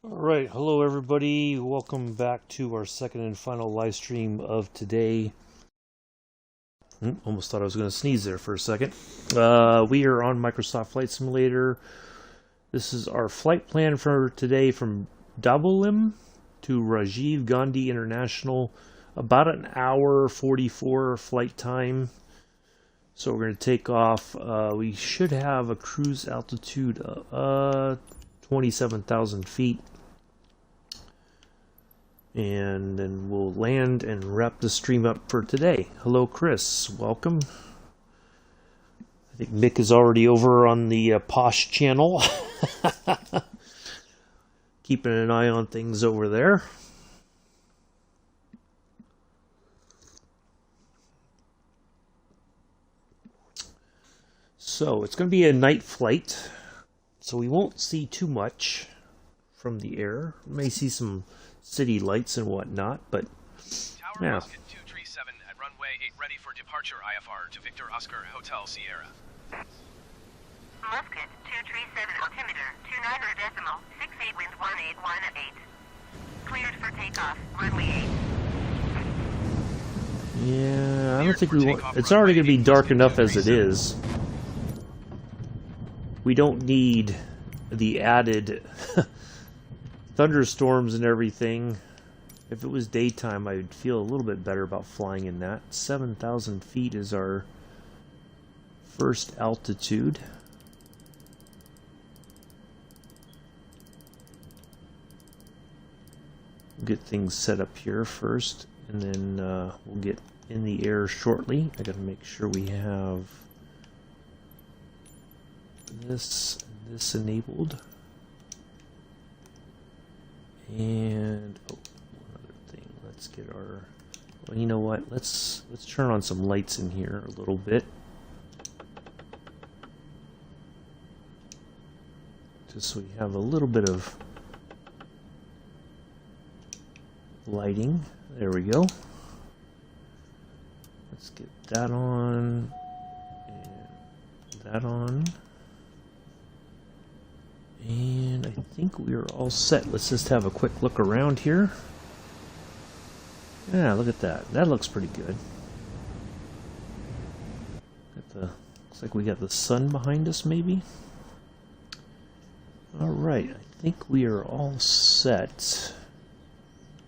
Alright, hello everybody. Welcome back to our second and final live stream of today. Almost thought I was going to sneeze there for a second. We are on Microsoft Flight Simulator. This is our flight plan for today from Dabolim to Rajiv Gandhi International. About an hour 44 flight time. So we're going to take off. We should have a cruise altitude 27,000 feet. And then we'll land and wrap the stream up for today. Hello, Chris. Welcome. I think Mick is already over on the Posh channel. Keeping an eye on things over there. So it's going to be a night flight. So we won't see too much from the air. We may see some city lights and whatnot, but Tower yeah. Musket 237 at runway 8 ready for departure IFR to Victor Oscar Hotel Sierra. Musket 237 altimeter 29.68 wind 1818. Cleared for takeoff, runway 8. Yeah, I don't think we want. It's already going to be dark enough as it is. We don't need the added thunderstorms and everything. If it was daytime, I would feel a little bit better about flying in that. 7,000 feet is our first altitude. We'll get things set up here first, and then we'll get in the air shortly. I gotta make sure we have this enabled. And oh, one other thing. Let's get our. Well, you know what? Let's turn on some lights in here a little bit, just so we have a little bit of lighting. There we go. Let's get that on and that on. And I think we are all set. Let's just have a quick look around here. Yeah, look at that. That looks pretty good. Looks like we got the sun behind us, maybe. Alright, I think we are all set.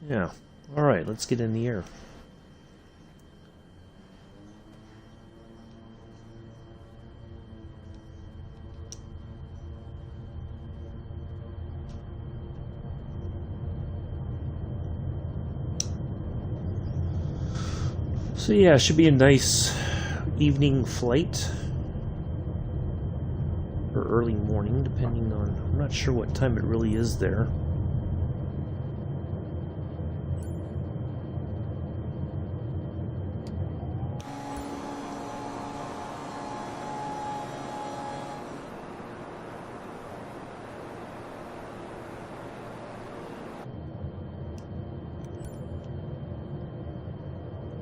Yeah. Alright, let's get in the air. So yeah, it should be a nice evening flight. Or early morning, depending on... I'm not sure what time it really is there.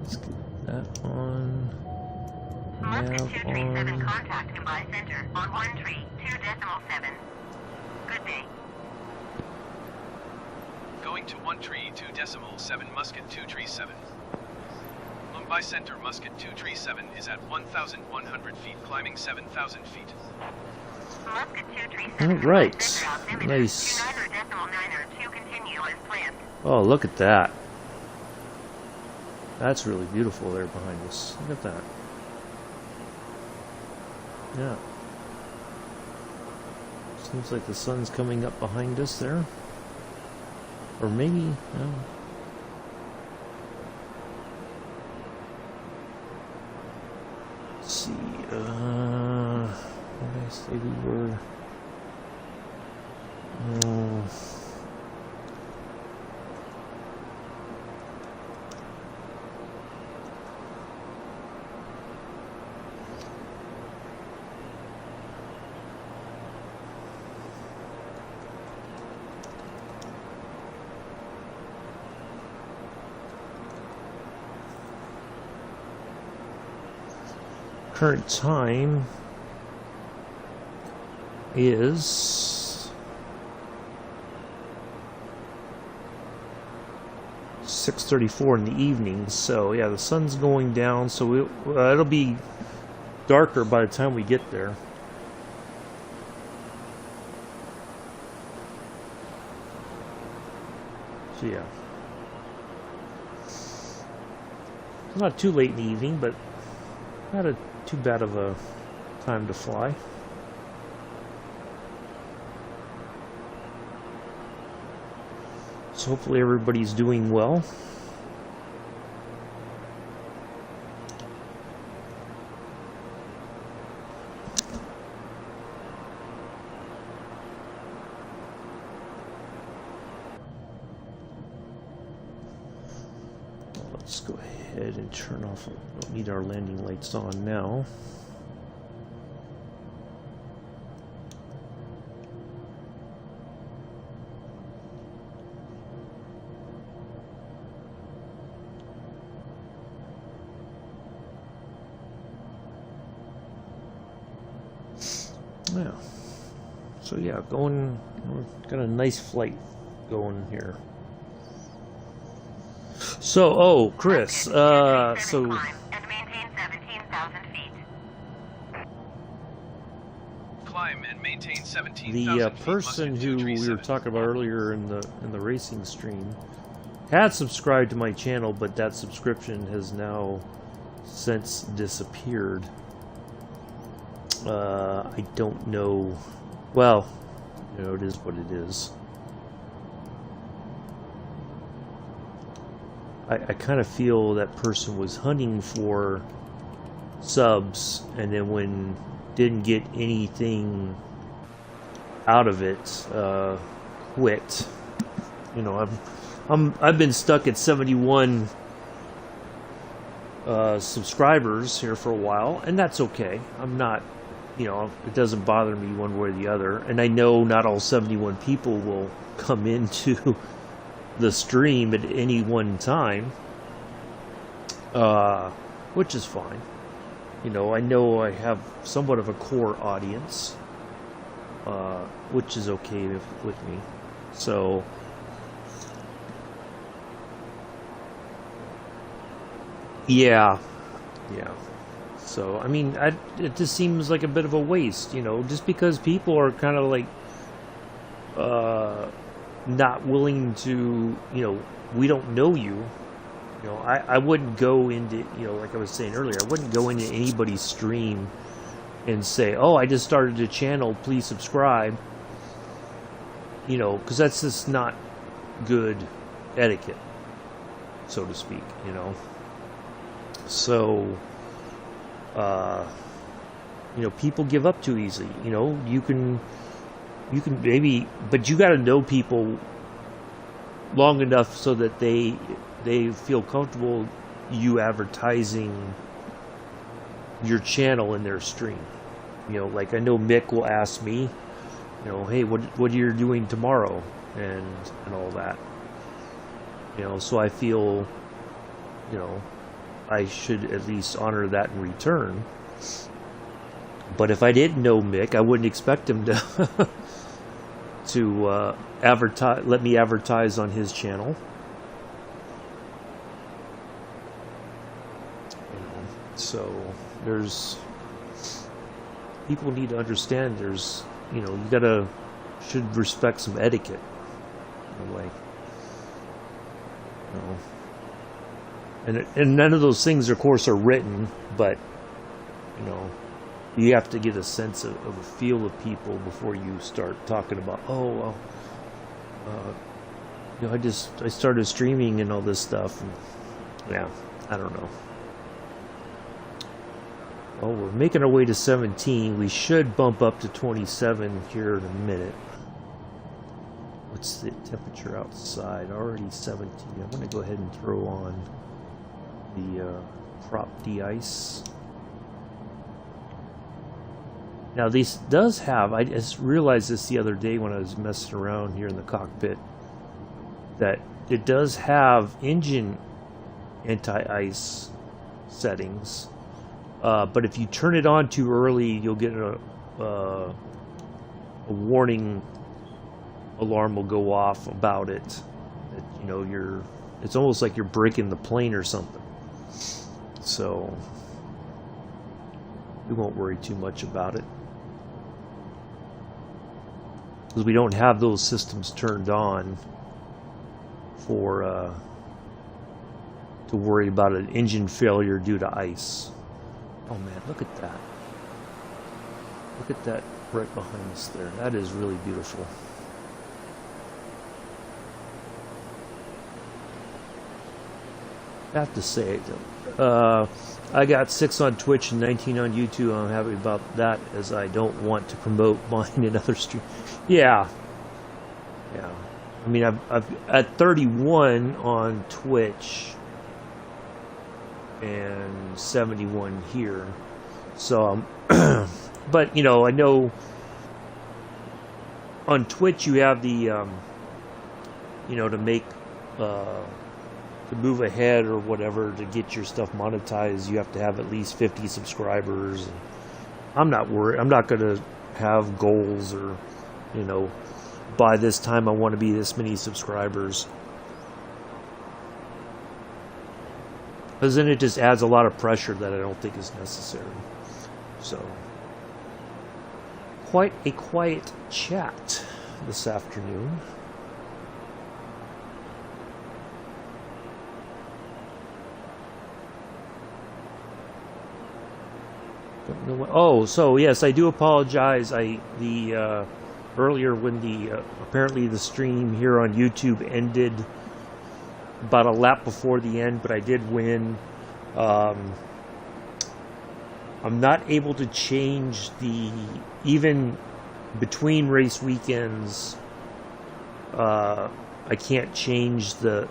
Let's get that on. Musket Nav 237 on. contact Dubai Center on 132.7. Good day. Going to 132.7 Musket 237. Mumbai Center Musket 237 is at 1,100 feet, climbing 7,000 feet. Musket 237 All right. Dubai Center altimeter Nice. 29.9 continue as planned. Oh, look at that. That's really beautiful there behind us. Look at that. Yeah. Seems like the sun's coming up behind us there. Or maybe, no. Let's see, what did I say we were? Current time is 6:34 in the evening. So yeah, the sun's going down, so it'll be darker by the time we get there. So yeah, it's not too late in the evening, but not too bad of a time to fly. So hopefully everybody's doing well. Let's go ahead and turn off. We don't need our landing lights on now. Yeah. So yeah, we've got a nice flight going here. So, oh, Chris, so and maintain 17,000 feet. Climb and maintain 17,000 the feet. person Musket who we were 237. talking about earlier in the racing stream had subscribed to my channel, but that subscription has now since disappeared. I don't know. Well, you know, it is what it is. I kind of feel that person was hunting for subs, and then when didn't get anything out of it, quit. You know, I've been stuck at 71 subscribers here for a while, and that's okay. I'm not, you know, it doesn't bother me one way or the other, and I know not all 71 people will come into the stream at any one time, which is fine. You know I have somewhat of a core audience, which is okay with me. So yeah. So I mean, it just seems like a bit of a waste, you know, just because people are kind of like not willing to, you know, we don't know you. You know, I wouldn't go into, you know, like I was saying earlier, I wouldn't go into anybody's stream and say, oh, I just started a channel, please subscribe. You know, because that's just not good etiquette, so to speak, you know. So, you know, people give up too easily. You know, you can maybe, but you got to know people long enough so that they feel comfortable you advertising your channel in their stream. You know, like I know Mick will ask me, you know, hey, what you're doing tomorrow, and all that. You know, so I feel, you know, I should at least honor that in return. But if I didn't know Mick, I wouldn't expect him to to let me advertise on his channel. You know, so there's people need to understand. There's, you know, you should respect some etiquette in a way. You know. And none of those things, of course, are written, but, you know, you have to get a sense of a feel of people before you start talking about, oh, well, you know, I started streaming and all this stuff. And, yeah, I don't know. Well, we're making our way to 17. We should bump up to 27 here in a minute. What's the temperature outside? Already 17. I'm going to go ahead and throw on the prop de-ice. Now this does have, I just realized this the other day when I was messing around here in the cockpit, that it does have engine anti-ice settings, but if you turn it on too early, you'll get a warning alarm will go off about it, that, you know, It's almost like you're breaking the plane or something. So we won't worry too much about it, because we don't have those systems turned on for to worry about an engine failure due to ice. Oh man, look at that. Look at that right behind us there. That is really beautiful. I have to say, I got 6 on Twitch and 19 on YouTube. I'm happy about that, as I don't want to promote mine in other streams. Yeah. I mean, I've at 31 on Twitch and 71 here. So, but you know, I know on Twitch you have the, you know, to make. To move ahead or whatever, to get your stuff monetized, you have to have at least 50 subscribers. And I'm not worried. I'm not going to have goals or, you know, by this time I want to be this many subscribers. Because then it just adds a lot of pressure that I don't think is necessary. So, quite a quiet chat this afternoon. Oh, so yes, I do apologize. Earlier when the apparently the stream here on YouTube ended about a lap before the end, but I did win. I'm not able to change even between race weekends. I can't change the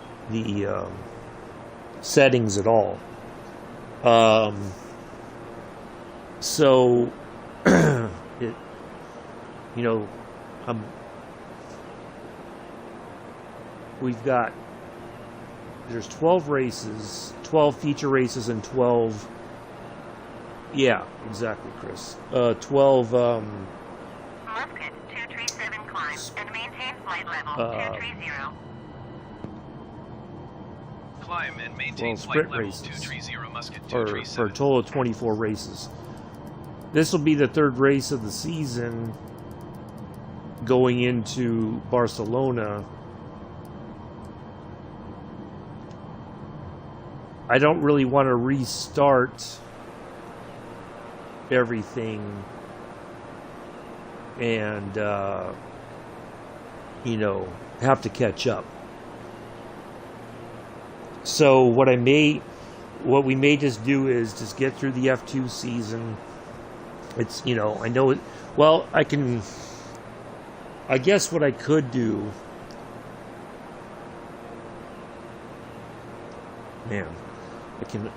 settings at all. So, you know, there's 12 races, 12 feature races, and 12, yeah, exactly, Chris. 12, Musket 237 climb and maintain flight level 230. Climb and maintain flight level 230, Musket 237. For a total of 24 races. This will be the third race of the season going into Barcelona. I don't really want to restart everything and, you know, have to catch up. So what we may just do is just get through the F2 season. It's, you know, I know it, well, I guess what I could do, man,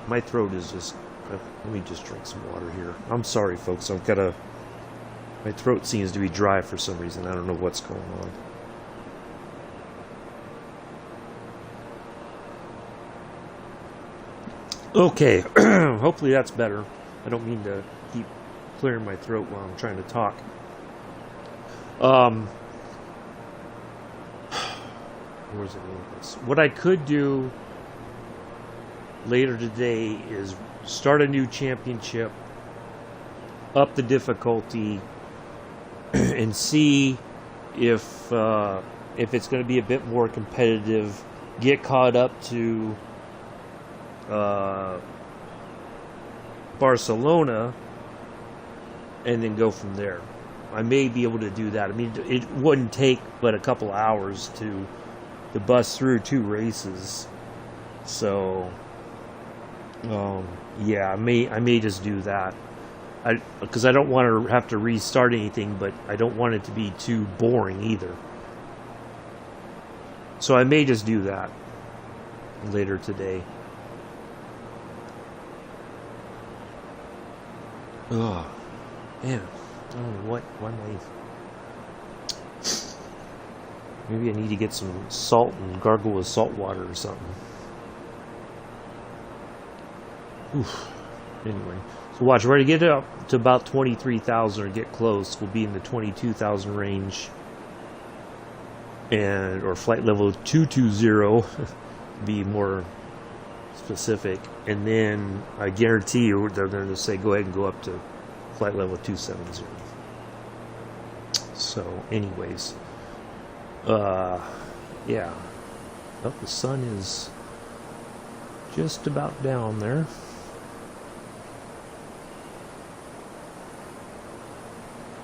my throat is just, let me just drink some water here. I'm sorry, folks, my throat seems to be dry for some reason. I don't know what's going on. Okay, hopefully that's better. I don't mean to keep clearing my throat while I'm trying to talk. Where's it going? What I could do later today is start a new championship, up the difficulty, and see if it's going to be a bit more competitive. Get caught up to Barcelona, and then go from there. I may be able to do that. I mean, it wouldn't take but a couple hours to bust through 2 races. So, yeah, I may just do that. Because I don't want to have to restart anything, but I don't want it to be too boring either. So I may just do that later today. Oh, man. I don't know why am I... Maybe I need to get some salt and gargle with salt water or something. Oof. Anyway. So watch, we're going to get up to about 23,000 or get close. We'll be in the 22,000 range. Or flight level 220. be more specific. And then I guarantee you they're going to say go ahead and go up to flight level 270. So anyways, yeah. Oh, the sun is just about down there.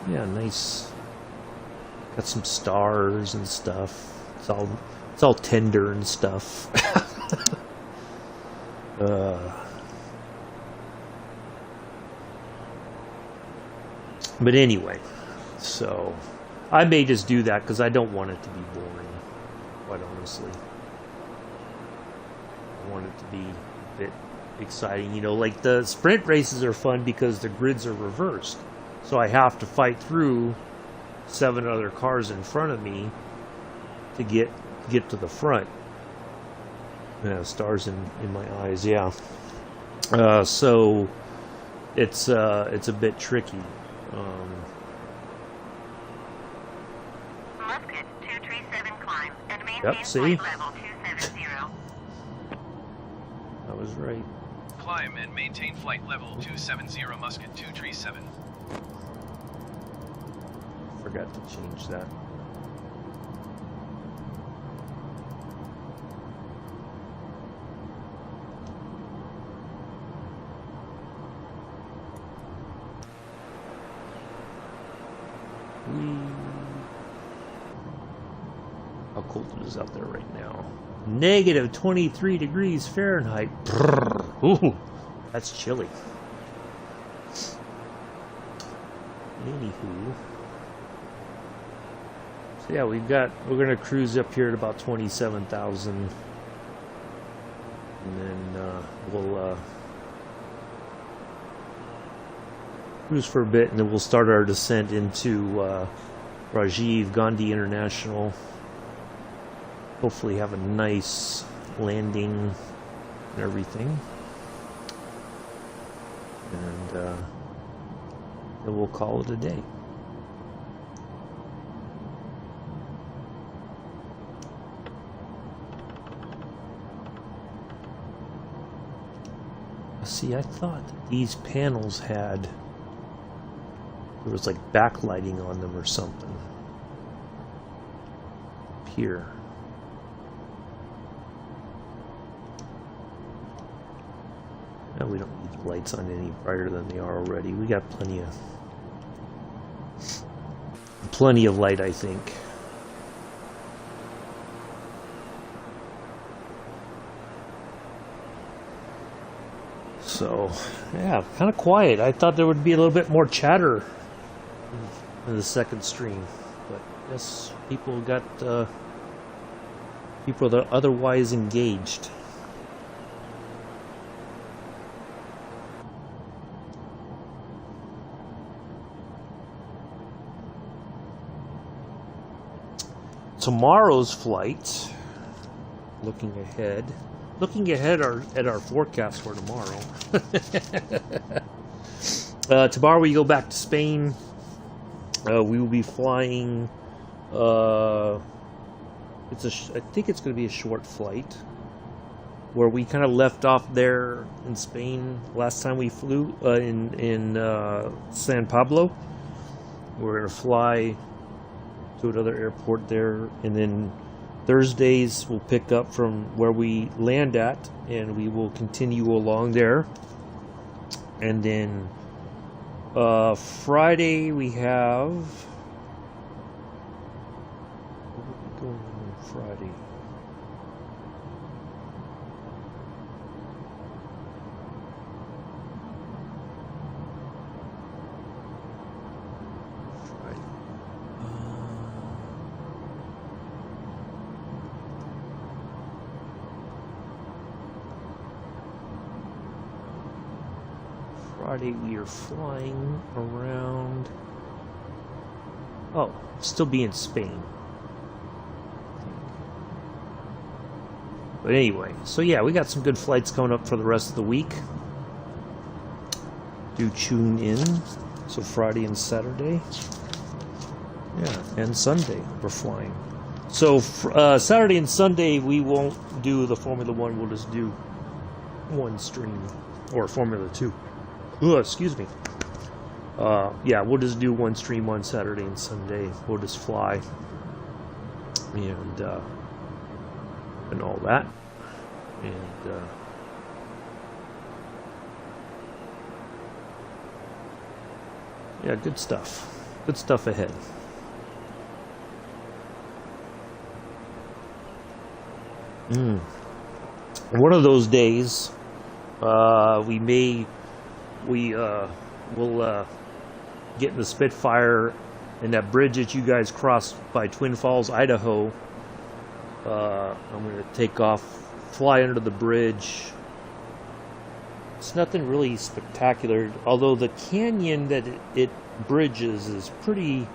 Yeah, nice. Got some stars and stuff. It's all tender and stuff. But anyway, so I may just do that because I don't want it to be boring, quite honestly. I want it to be a bit exciting. You know, like the sprint races are fun because the grids are reversed. So I have to fight through 7 other cars in front of me to get to the front. Yeah, stars in my eyes, yeah. So it's a bit tricky. Musket 237 climb and maintain Yep, see? flight level 270. I was right. Climb and maintain flight level 270 Musket 237. Forgot to change that. How cold it is out there right now? Negative 23 degrees Fahrenheit. Brrr. Ooh, that's chilly. Anywho. So yeah, we're gonna cruise up here at about 27,000. And then we'll cruise for a bit, and then we'll start our descent into Rajiv Gandhi International. Hopefully have a nice landing and everything. And then we'll call it a day. See, I thought that these panels there was like backlighting on them or something. Up here. No, we don't need the lights on any brighter than they are already. We got plenty of light, I think. So, yeah, kind of quiet. I thought there would be a little bit more chatter in the second stream, but I guess people got people that are otherwise engaged. Tomorrow's flight, looking ahead at our forecast for tomorrow. Tomorrow we go back to Spain. We will be flying. I think it's going to be a short flight, where we kind of left off there in Spain last time we flew in San Pablo. We're going to fly to another airport there, and then Thursdays we'll pick up from where we land at, and we will continue along there. And then Friday we have... Where are we going on Friday? Friday we are flying around. Oh, still be in Spain. But anyway, so yeah, we got some good flights coming up for the rest of the week. Do tune in. So Friday and Saturday. Yeah, and Sunday we're flying. So Saturday and Sunday we won't do the Formula One. We'll just do one stream, or Formula 2. Excuse me. Yeah, we'll just do one stream on Saturday and Sunday. We'll just fly and all that. And yeah, good stuff. Good stuff ahead. One of those days, we'll get in the Spitfire and that bridge that you guys crossed by Twin Falls, Idaho. I'm going to take off, fly under the bridge. It's nothing really spectacular, although the canyon that it bridges is pretty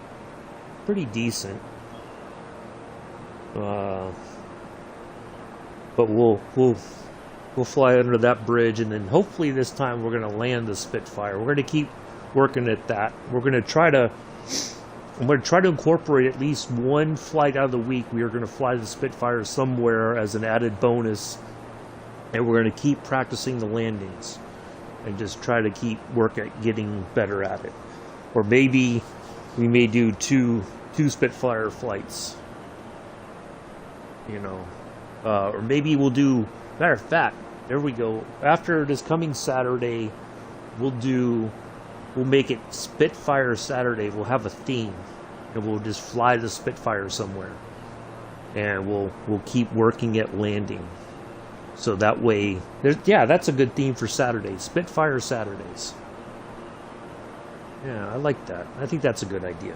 decent. But we'll fly under that bridge, and then hopefully this time we're going to land the Spitfire. We're going to keep working at that. I'm going to try to incorporate at least one flight out of the week. We are going to fly the Spitfire somewhere as an added bonus, and we're going to keep practicing the landings and just try to keep work at getting better at it. Or maybe we may do two Spitfire flights, you know. Or maybe we'll do, matter of fact, there we go. After this coming Saturday, we'll make it Spitfire Saturday. We'll have a theme, and we'll just fly the Spitfire somewhere, and we'll keep working at landing. So that way, yeah, that's a good theme for Saturdays. Spitfire Saturdays. Yeah, I like that. I think that's a good idea.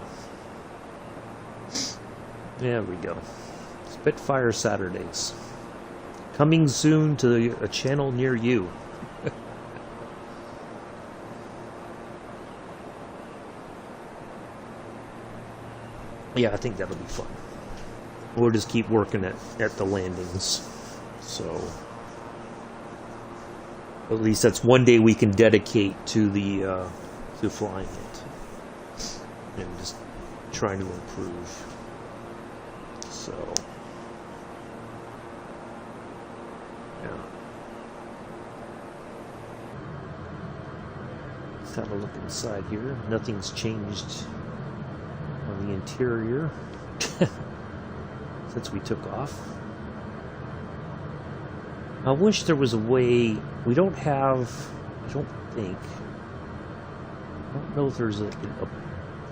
There we go. Spitfire Saturdays. Coming soon to a channel near you. Yeah, I think that'll be fun. We'll just keep working at the landings. So at least that's one day we can dedicate to the to flying it. And just trying to improve. So yeah. Let's have a look inside here. Nothing's changed on the interior since we took off. I wish there was a way. We don't have, I don't think, I don't know if there's a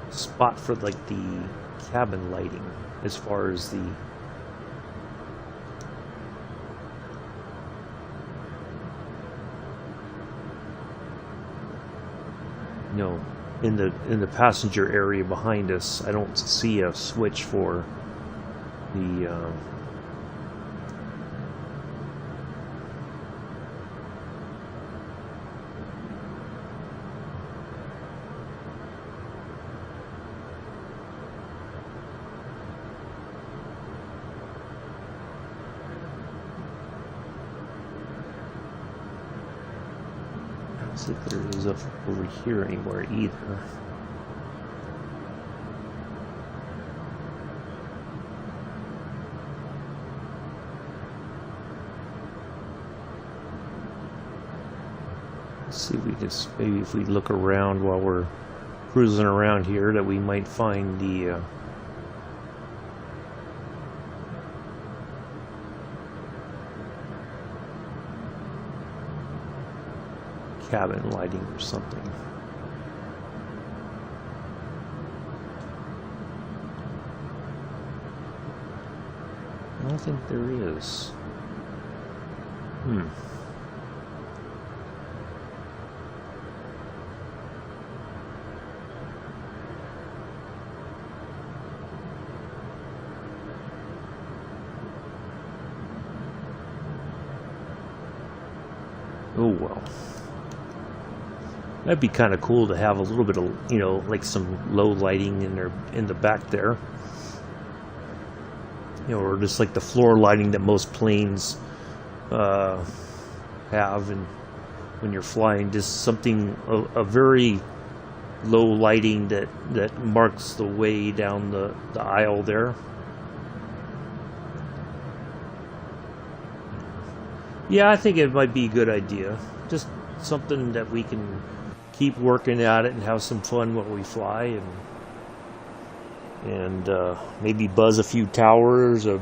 spot for like the cabin lighting as far as the no, in the passenger area behind us. I don't see a switch for the I don't think there is over here anywhere either. Let's see if we just, maybe if we look around while we're cruising around here, that we might find the cabin lighting or something. I don't think there is. Oh well. That'd be kind of cool to have a little bit of, you know, like some low lighting in the back there. You know, or just like the floor lighting that most planes have, and when you're flying, just something, a very low lighting that marks the way down the aisle there. Yeah, I think it might be a good idea. Just something that we can keep working at it and have some fun when we fly, and maybe buzz a few towers or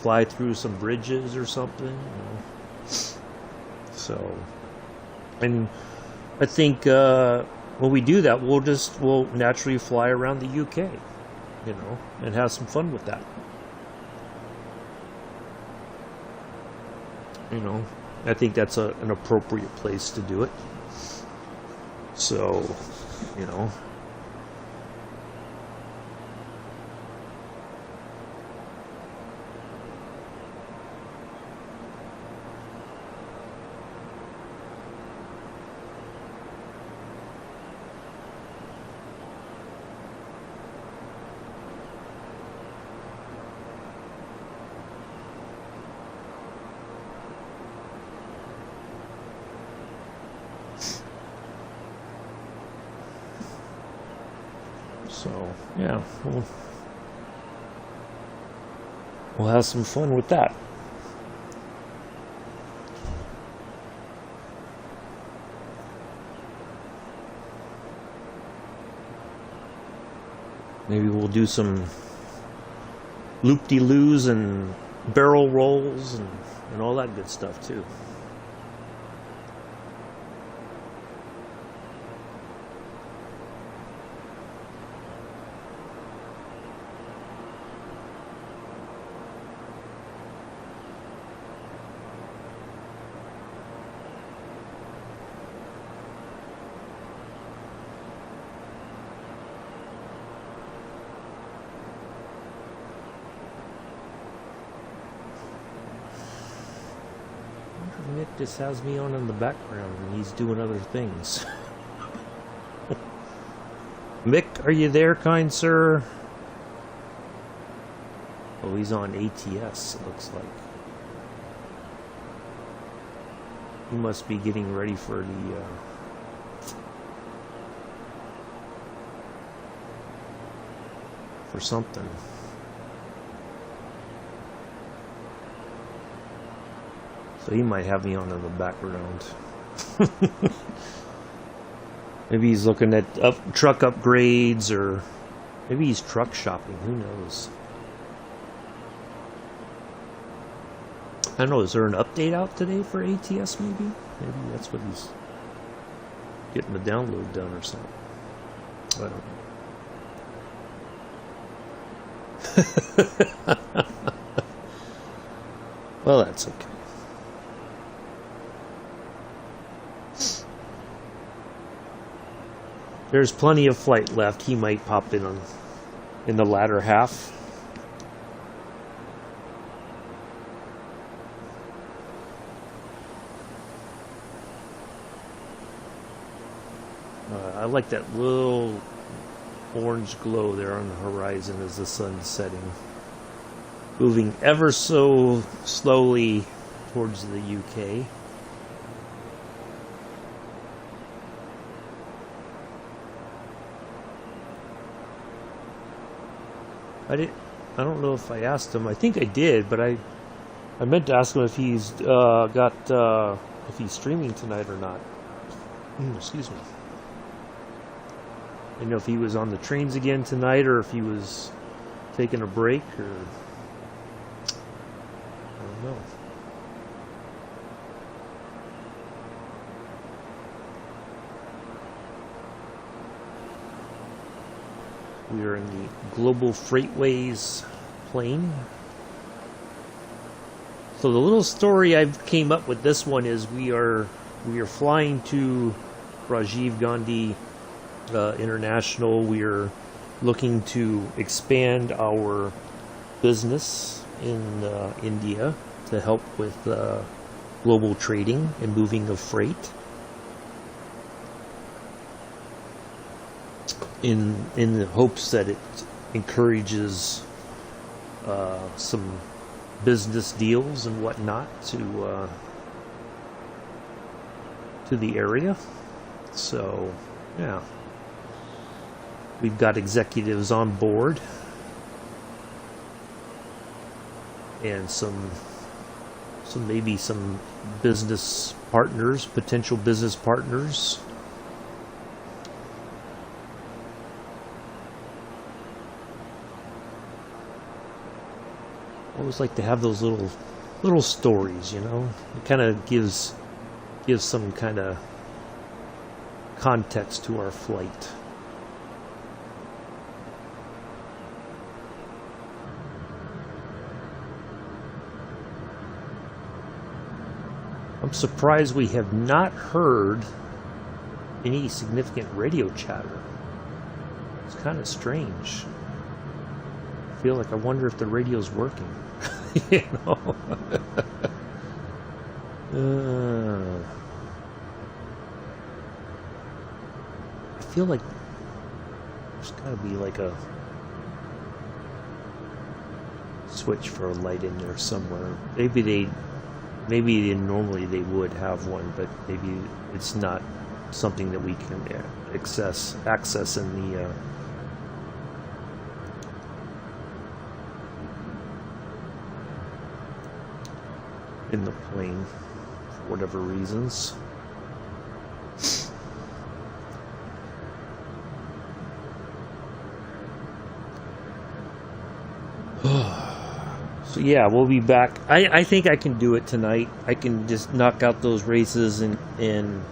fly through some bridges or something. You know? So, and I think when we do that, we'll naturally fly around the UK, you know, and have some fun with that. You know, I think that's an appropriate place to do it. So, you know. So, yeah, we'll have some fun with that. Maybe we'll do some loop-de-loos and barrel rolls and all that good stuff too. Nick just has me on in the background and he's doing other things. Mick, are you there, kind sir? Oh, he's on ATS, it looks like. He must be getting ready for something. So he might have me on in the background. Maybe he's looking at truck upgrades, or maybe he's truck shopping. Who knows? I don't know. Is there an update out today for ATS? Maybe that's what he's getting the download done or something. I don't know. Well, that's okay. There's plenty of flight left. He might pop in in the latter half. I like that little orange glow there on the horizon as the sun's setting. Moving ever so slowly towards the UK. I don't know if I asked him. I think I did, but I meant to ask him if he's if he's streaming tonight or not. Excuse me. I know if he was on the trains again tonight, or if he was taking a break, or I don't know. We are in the Global Freightways plane. So the little story I've came up with this one is we are flying to Rajiv Gandhi International. We are looking to expand our business in India to help with global trading and moving of freight. In the hopes that it encourages some business deals and whatnot to the area. So, yeah, we've got executives on board and some So maybe some business partners, potential business partners. I always like to have those little stories, you know. It kind of gives some kind of context to our flight. I'm surprised we have not heard any significant radio chatter. It's kind of strange. I feel like I wonder if the radio's working. You know? I feel like there's got to be like a switch for a light in there somewhere. Maybe normally they would have one, but maybe it's not something that we can access in the plane for whatever reasons. So yeah, we'll be back. I think I can do it tonight. I can just knock out those races and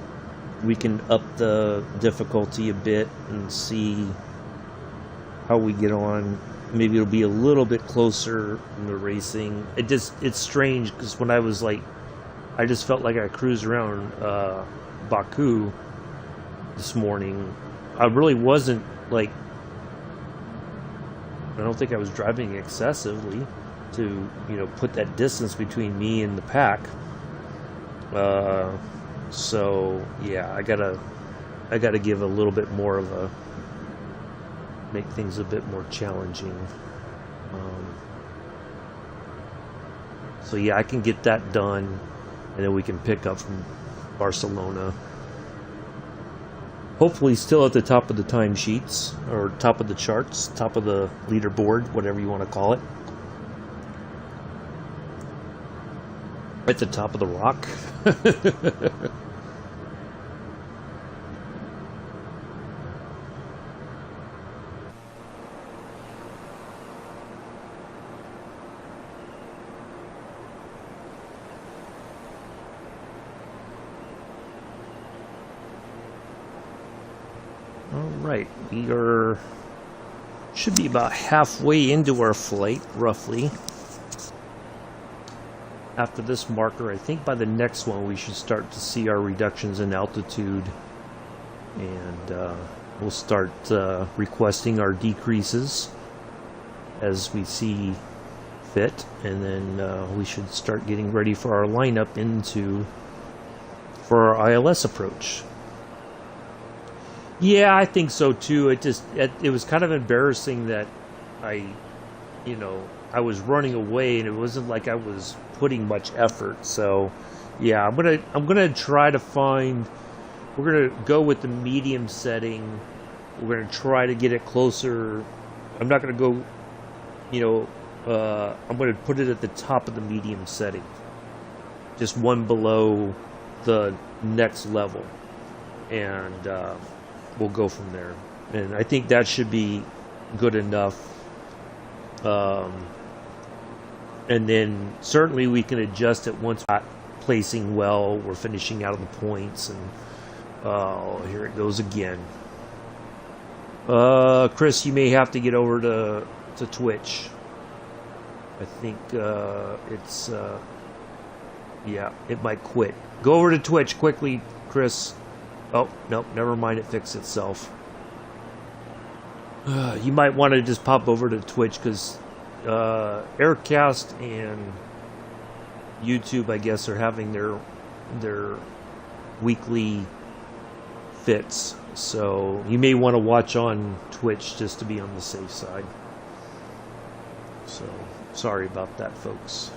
we can up the difficulty a bit and see how we get on. Maybe it'll be a little bit closer in the racing. It's strange because when I was like, I just felt like I cruised around Baku this morning. I really wasn't like, I don't think I was driving excessively to, you know, put that distance between me and the pack. So yeah, I gotta give a little bit more of a, make things a bit more challenging. So yeah, I can get that done, and then we can pick up from Barcelona. Hopefully still at the top of the timesheets, or top of the charts, top of the leaderboard, whatever you want to call it. At the top of the rock. Alright, we should be about halfway into our flight, roughly. After this marker, I think by the next one we should start to see our reductions in altitude, and we'll start requesting our decreases as we see fit, and then we should start getting ready for our lineup for our ILS approach. Yeah, I think so too. It was kind of embarrassing that I was running away, and it wasn't like I was putting much effort. So yeah, I'm gonna try to find, we're gonna go with the medium setting. We're gonna try to get it closer. I'm not gonna go, I'm gonna put it at the top of the medium setting, just one below the next level, and we'll go from there. And I think that should be good enough. And then certainly we can adjust it once we're placing well, we're finishing out of the points, and here it goes again. Chris, you may have to get over to Twitch. I think it's yeah, it might quit. Go over to Twitch quickly, Chris. Oh, nope, never mind, it fixed itself. You might want to just pop over to Twitch, because Aircast and YouTube, I guess, are having their weekly fits. So you may want to watch on Twitch just to be on the safe side. So sorry about that, folks.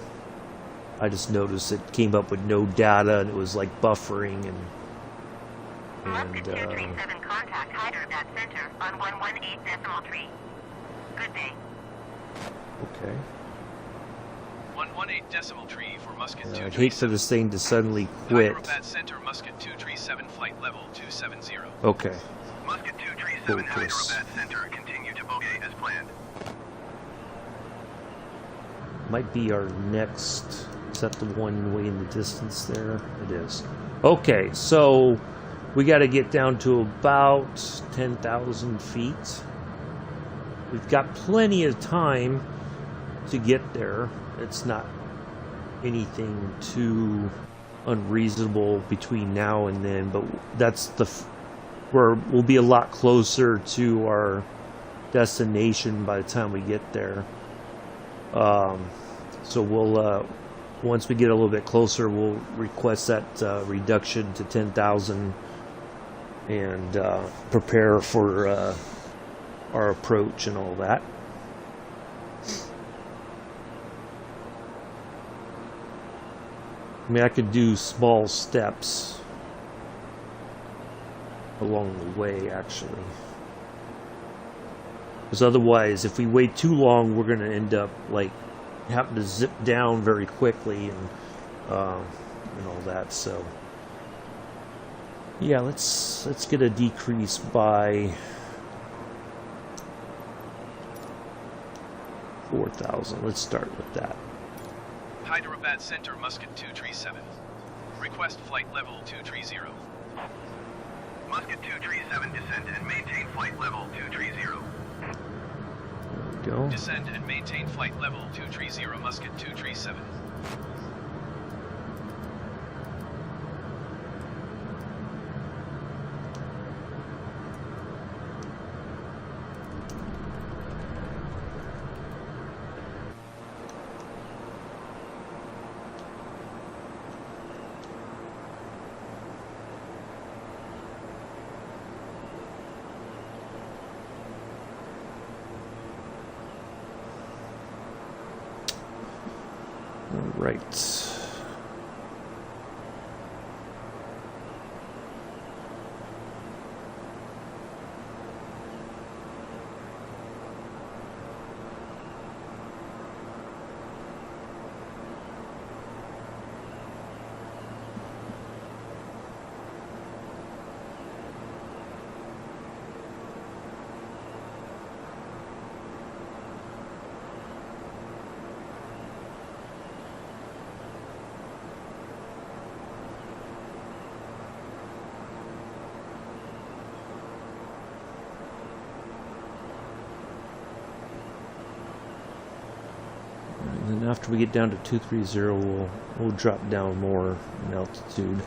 I just noticed it came up with no data, and it was like buffering and Musket 237 contact Hyderabad Center on 118.3. Good day. okay. 118 decimal tree for Musket 237. I'd hate for this thing to suddenly quit. Hyderabad Center, Musket 237, flight level 270. Okay. Musket 237, Focus. Hyderabad Center, continue to bogey as planned. Might be our next. Is that the one way in the distance there? It is. Okay, so we got to get down to about 10,000 feet. We've got plenty of time to get there. It's not anything too unreasonable between now and then, but that's where we'll be a lot closer to our destination by the time we get there. So we'll once we get a little bit closer, we'll request that reduction to 10,000 and prepare for our approach and all that. I mean, I could do small steps along the way, actually. Because otherwise, if we wait too long, we're going to end up, like, having to zip down very quickly and all that. So, yeah, let's get a decrease by 4,000. Let's start with that. Hyderabad Center, Musket 237. Request flight level 230. Musket 237, descend and maintain flight level 230. There we go. Descend and maintain flight level 230, Musket 237. Right. And then after we get down to 230, we'll drop down more in altitude.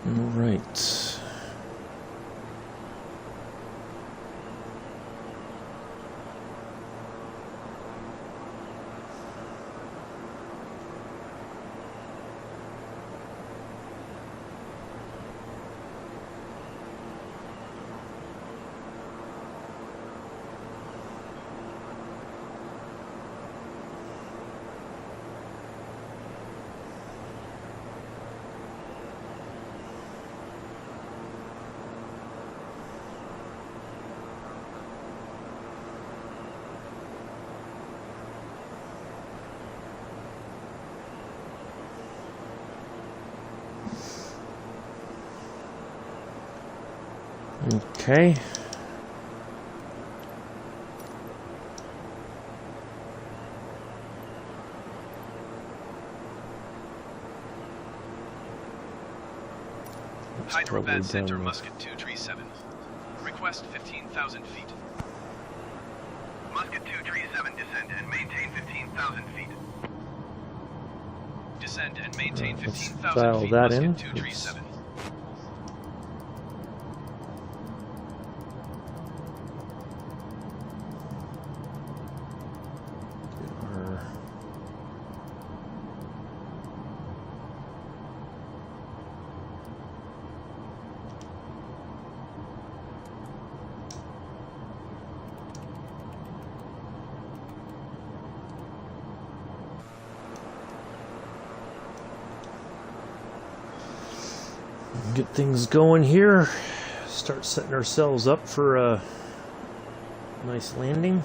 All right. Okay. Hyderabad Center, Musket 237. Request 15,000 feet. Musket 237, descend and maintain 15,000 feet. Descend and maintain 15,000 dial feet, that Musket in. 237. Get things going here. Start setting ourselves up for a nice landing.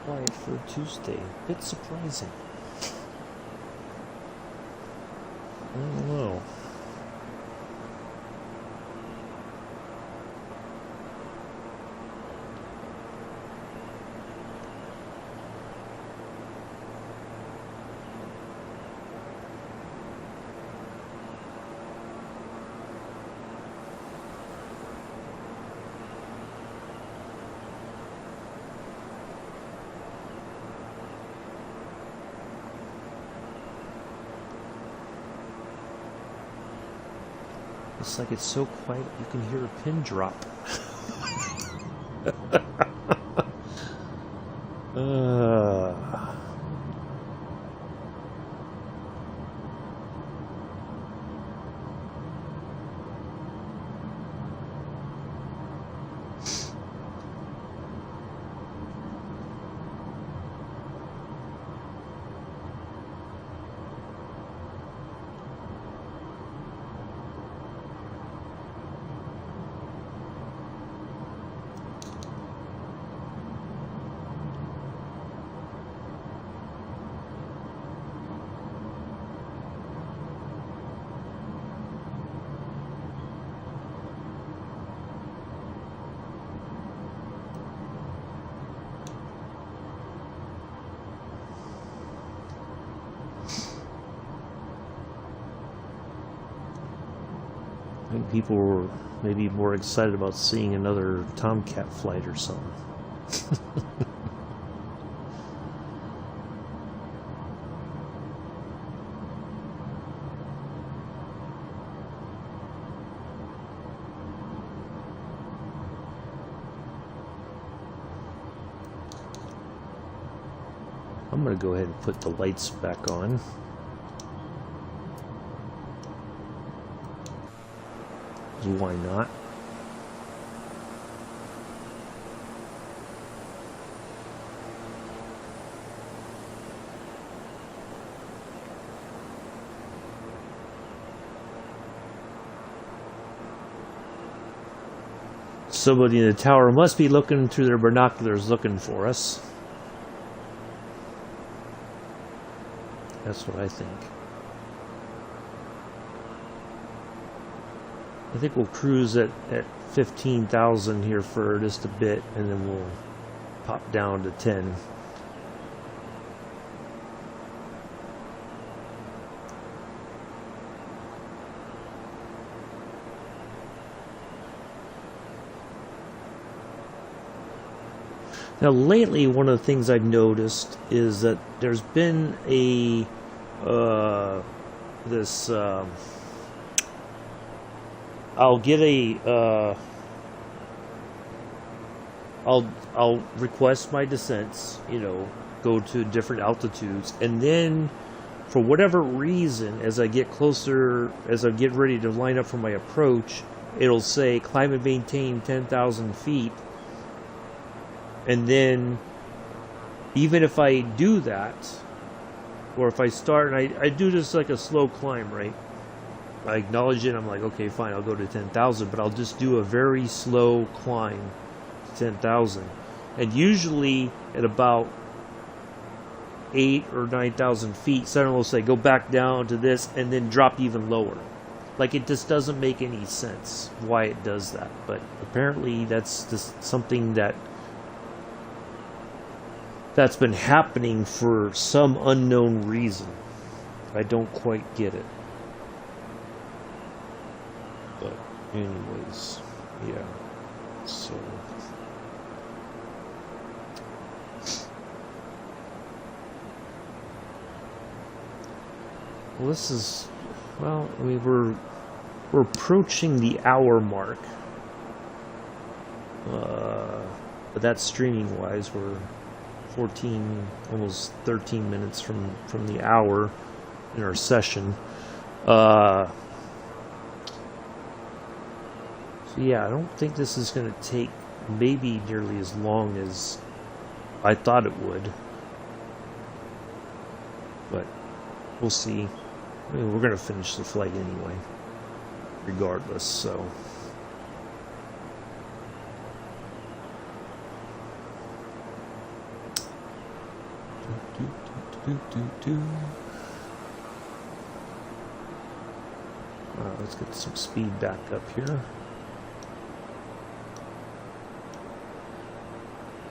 Quiet for Tuesday. A bit surprising. I don't know. It's like it's so quiet you can hear a pin drop. I think people were maybe more excited about seeing another Tomcat flight or something. I'm going to go ahead and put the lights back on. Why not? Somebody in the tower must be looking through their binoculars looking for us. That's what I think. I think we'll cruise at 15,000 here for just a bit, and then we'll pop down to 10. Now, lately, one of the things I've noticed is that there's been a I'll get a I'll request my descents, you know, go to different altitudes, and then for whatever reason, as I get closer, as I get ready to line up for my approach, it'll say climb and maintain 10,000 feet. And then even if I do that, or if I start and I do just like a slow climb, right? I acknowledge it, I'm like, okay, fine, I'll go to 10,000, but I'll just do a very slow climb to 10,000. And usually at about 8 or 9,000 feet, Center will say go back down to this and then drop even lower. Like, it just doesn't make any sense why it does that. But apparently that's just something that's been happening for some unknown reason. I don't quite get it. But anyways, yeah. So well, this is, well, I mean, we're approaching the hour mark. But that's streaming wise. We're 14, almost 13 minutes from the hour in our session. So yeah, I don't think this is going to take maybe nearly as long as I thought it would. But we'll see. I mean, we're going to finish the flight anyway, regardless, so. Let's get some speed back up here.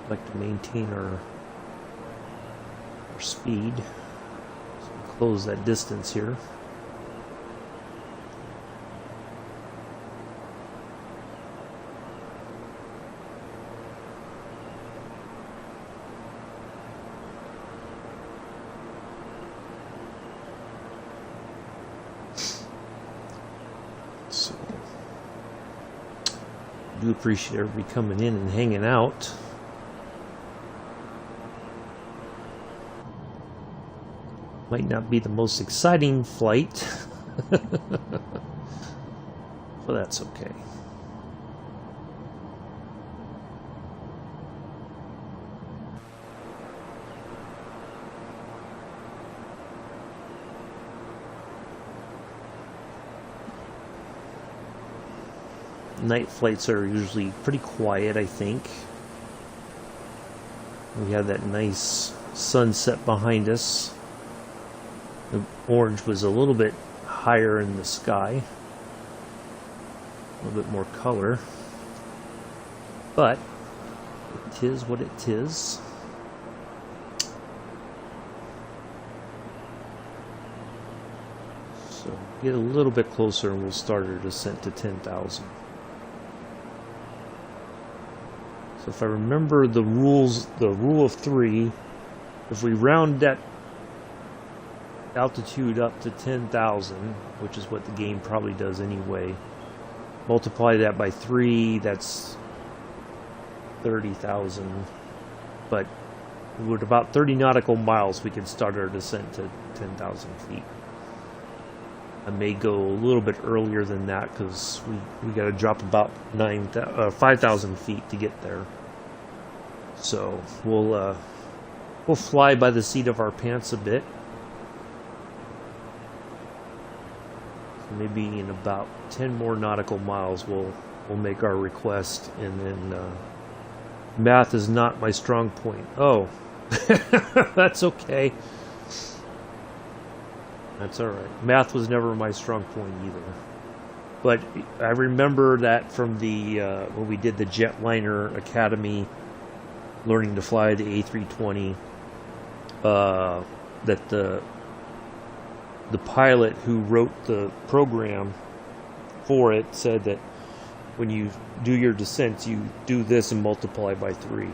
I'd like to maintain our speed. So close that distance here. So, I do appreciate everybody coming in and hanging out. Might not be the most exciting flight, but that's okay. Night flights are usually pretty quiet, I think. We have that nice sunset behind us. The orange was a little bit higher in the sky. A little bit more color. But it is what it is. So get a little bit closer and we'll start our descent to 10,000. So if I remember the rules, the rule of 3, if we round that altitude up to 10,000, which is what the game probably does anyway, multiply that by 3, that's 30,000. But with about 30 nautical miles, we can start our descent to 10,000 feet. I may go a little bit earlier than that because we got to drop about 5,000 feet to get there. So we'll fly by the seat of our pants a bit. So maybe in about 10 more nautical miles, we'll make our request, and then math is not my strong point. Oh, that's okay. That's alright. Math was never my strong point either. But I remember that from the when we did the Jetliner Academy, learning to fly the A320, that the pilot who wrote the program for it said that when you do your descents, you do this and multiply by 3.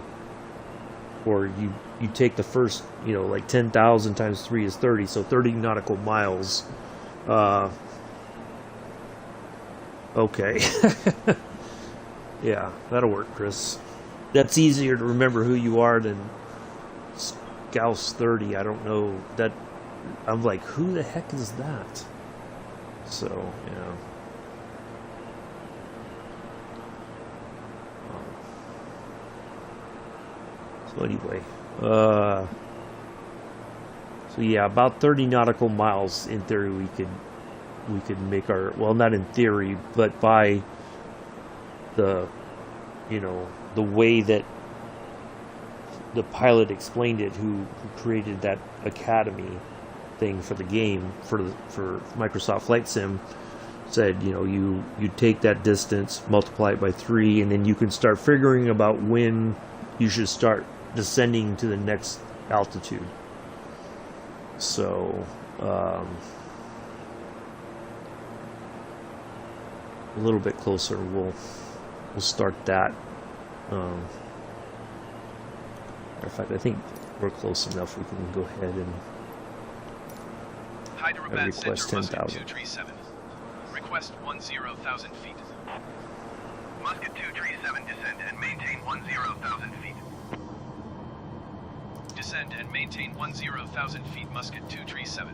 Or you take the first, like 10,000 times 3 is 30, so 30 nautical miles. Okay. Yeah, that'll work, Chris. That's easier to remember who you are than Scouse 30. I don't know that. I'm like, who the heck is that? So, yeah. So anyway, so yeah, about 30 nautical miles in theory we could make our, well, not in theory, but by the you know, the way that the pilot explained it, who created that academy thing for the game for Microsoft Flight Sim, said, you know, you take that distance, multiply it by 3, and then you can start figuring about when you should start descending to the next altitude. So a little bit closer, we'll start that. In fact, I think we're close enough. We can go ahead and request 10,000. Request 10,000 feet. Musket 237, descend and maintain 10,000 feet. Descend and maintain 10,000 feet, Musket 237.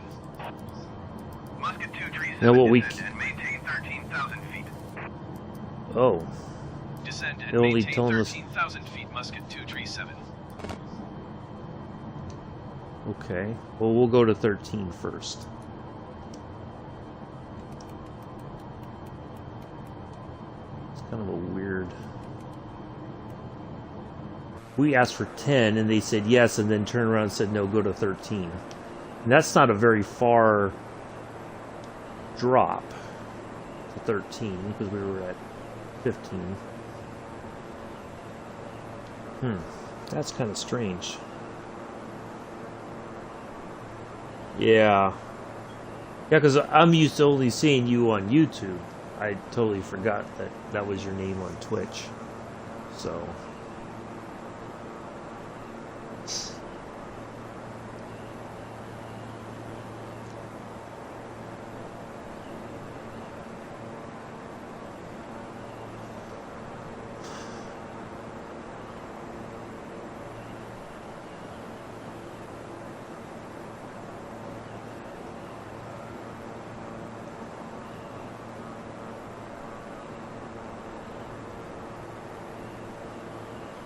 Musket 237, now what descend and maintain 13,000 feet. Oh. Descend and They're only maintain telling us 13,000 feet, Musket 237. Okay. Well, we'll go to 13 first. It's kind of a weird... We asked for 10 and they said yes, and then turned around and said no, go to 13. And that's not a very far drop to 13 because we were at 15. That's kind of strange. Yeah, because I'm used to only seeing you on YouTube. I totally forgot that that was your name on Twitch. So...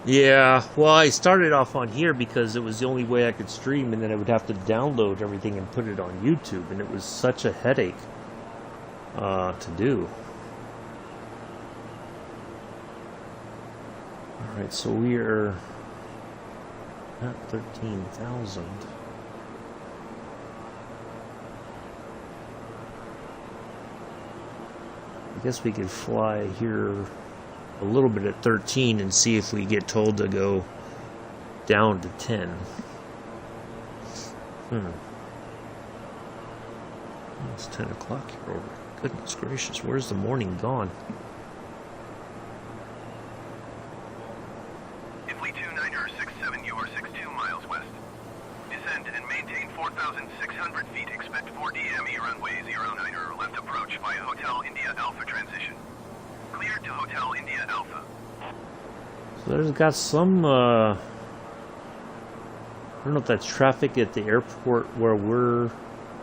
Yeah, well, I started off on here because it was the only way I could stream, and then I would have to download everything and put it on YouTube, and it was such a headache to do. Alright, so we are at 13,000. I guess we could fly here a little bit at 13 and see if we get told to go down to 10. It's 10 o'clock here over. Goodness gracious, where's the morning gone? If we 2967, you are 62 miles west. Descend and maintain 4,600 feet. Expect 4 DME runway 09er left approach via Hotel India Alpha transition. Clear to Hotel India Alpha. So there's got some, I don't know if that's traffic at the airport where we're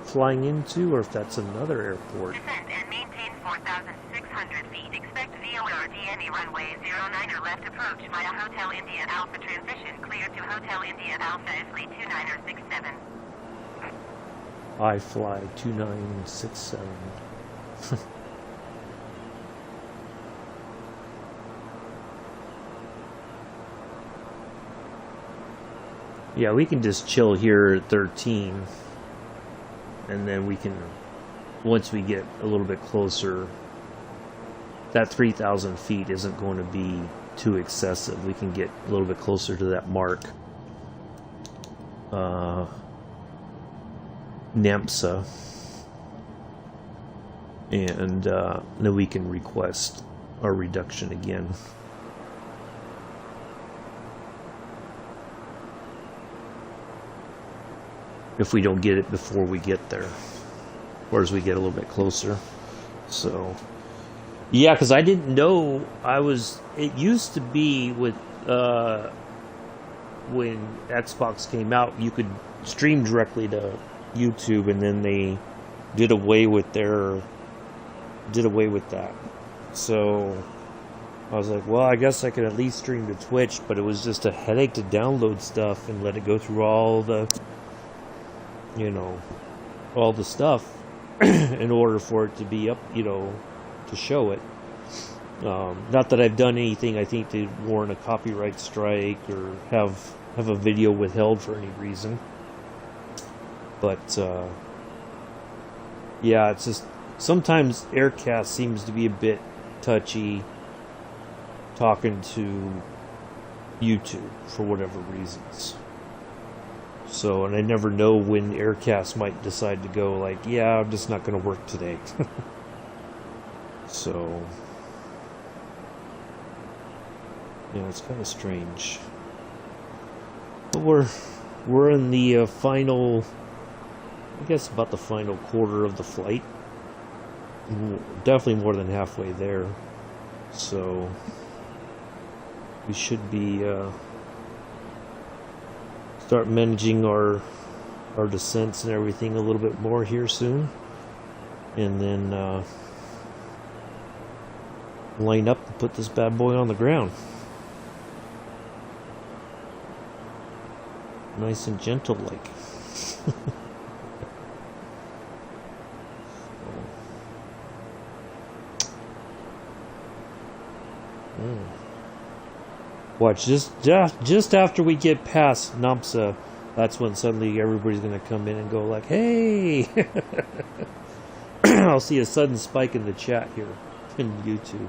flying into, or if that's another airport. Descend and maintain 4,600 feet. Expect VOR DME runway 09er left approach via Hotel India Alpha transition. Clear to Hotel India Alpha FLE 2967. I fly 2967. Yeah, we can just chill here at 13, and then we can, once we get a little bit closer, that 3,000 feet isn't going to be too excessive. We can get a little bit closer to that mark. NAMSA, and then we can request our reduction again. If we don't get it before we get there, or as we get a little bit closer. So yeah, because I didn't know it used to be with when Xbox came out, you could stream directly to YouTube, and then they did away with that. So I was like, well, I guess I could at least stream to Twitch, but it was just a headache to download stuff and let it go through all the all the stuff in order for it to be up, to show it. Not that I've done anything I think to warrant a copyright strike or have a video withheld for any reason. But yeah, it's just sometimes Aircast seems to be a bit touchy talking to YouTube for whatever reasons. So, and I never know when Aircast might decide to go like, yeah, I'm just not going to work today. So, yeah, it's kind of strange. But we're in the final, I guess about the final quarter of the flight. Definitely more than halfway there. So, we should be start managing our descents and everything a little bit more here soon, and then line up and put this bad boy on the ground, nice and gentle like. Watch, just after we get past Namsa, that's when suddenly everybody's going to come in and go like, hey! I'll see a sudden spike in the chat here in YouTube.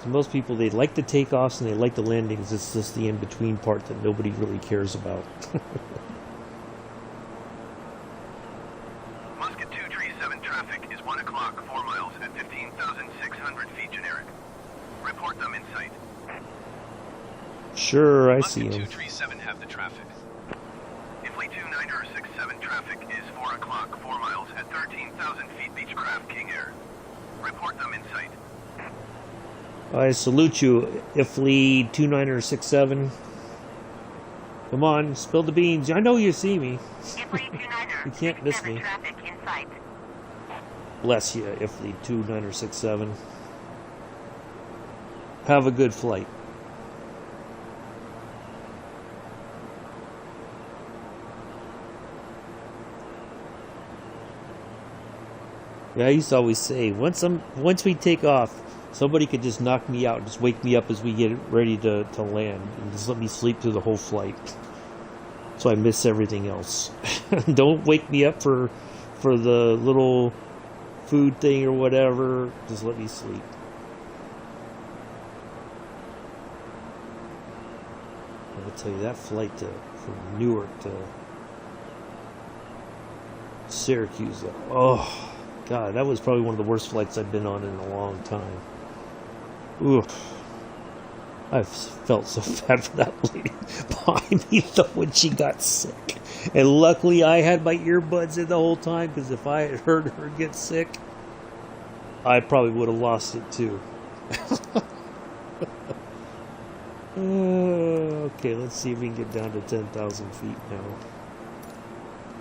So most people, they like the takeoffs and they like the landings. It's just the in-between part that nobody really cares about. Traffic is 1 o'clock, 4 miles at 15,600 feet generic. Report them in sight. Sure, I see him. 237 have the traffic. Ifly 2967 traffic is 4 o'clock, 4 miles at 13,000 feet Beechcraft King Air. Report them in sight. I salute you, Ifly 2967. Come on, spill the beans. I know you see me. You can't miss me. Traffic in sight. Bless you, Ifly 2967. Have a good flight. Yeah, I used to always say, once we take off, somebody could just knock me out, just wake me up as we get ready to land, and just let me sleep through the whole flight. So I miss everything else. Don't wake me up for the little food thing or whatever. Just let me sleep. I'll tell you, that flight from Newark to Syracuse, oh God, that was probably one of the worst flights I've been on in a long time. Oof. I've felt so bad for that lady behind me though when she got sick. And luckily I had my earbuds in the whole time, because if I had heard her get sick, I probably would have lost it too. Okay, let's see if we can get down to 10,000 feet now.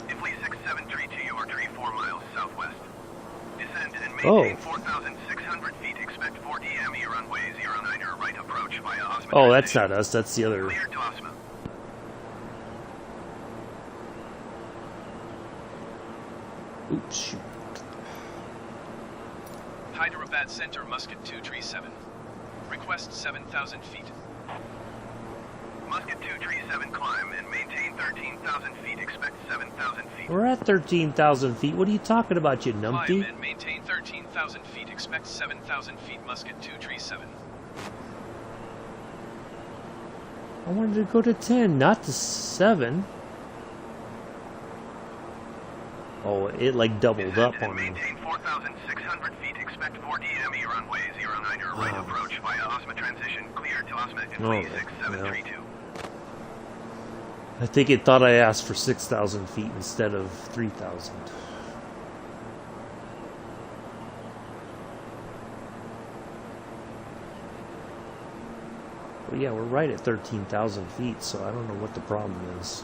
Ifly 6732, you are 4 miles southwest. Descend and maintain 4,600 feet. Expect 4 DME runway 09er right approach via Osma. Oh, that's not us. That's the other. Clear to Osma. Oops, shoot. Hyderabad Center, Muscat 237. Request 7,000 feet. Muscat 237, climb and maintain 13,000 feet. Expect 7,000 feet. We're at 13,000 feet. What are you talking about, you numpty? Climb and maintain 13,000 feet. Expect 7,000 feet. Muscat 237. I wanted to go to 10, not to 7. Oh, it like doubled up on me. Maintain 4,600 feet. Expect 4 DME runway 09er right approach via Osma transition. Clear to Osma Ifly 6732. I think it thought I asked for 6,000 feet instead of 3,000. Well, yeah, we're right at 13,000 feet, so I don't know what the problem is.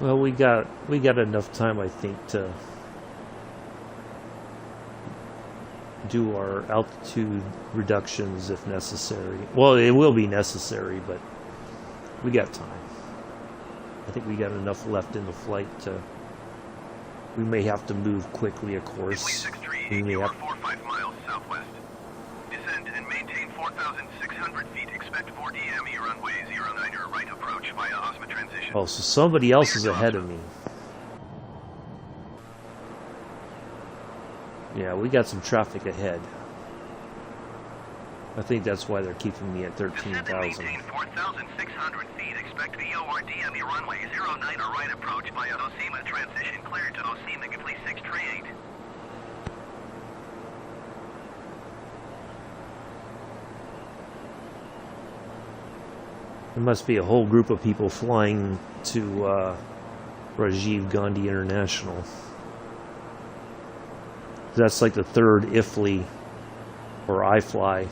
Well, we got enough time, I think, to do our altitude reductions if necessary. Well, it will be necessary, but we got time. I think we got enough left in the flight to... We may have to move quickly, of course. We may have... 45 miles southwest. Descend and maintain 4,600 feet. Expect 4 DME runway 09er right approach via Osma transition. Oh, so somebody else is ahead of me. Yeah, we got some traffic ahead. I think that's why they're keeping me at 13,000. Maintain 4,600 feet. Expect VOR DME runway 09er right approach via Osima transition. Cleared to Osima, complete 638. There must be a whole group of people flying to Rajiv Gandhi International. That's like the third IFLY or iFly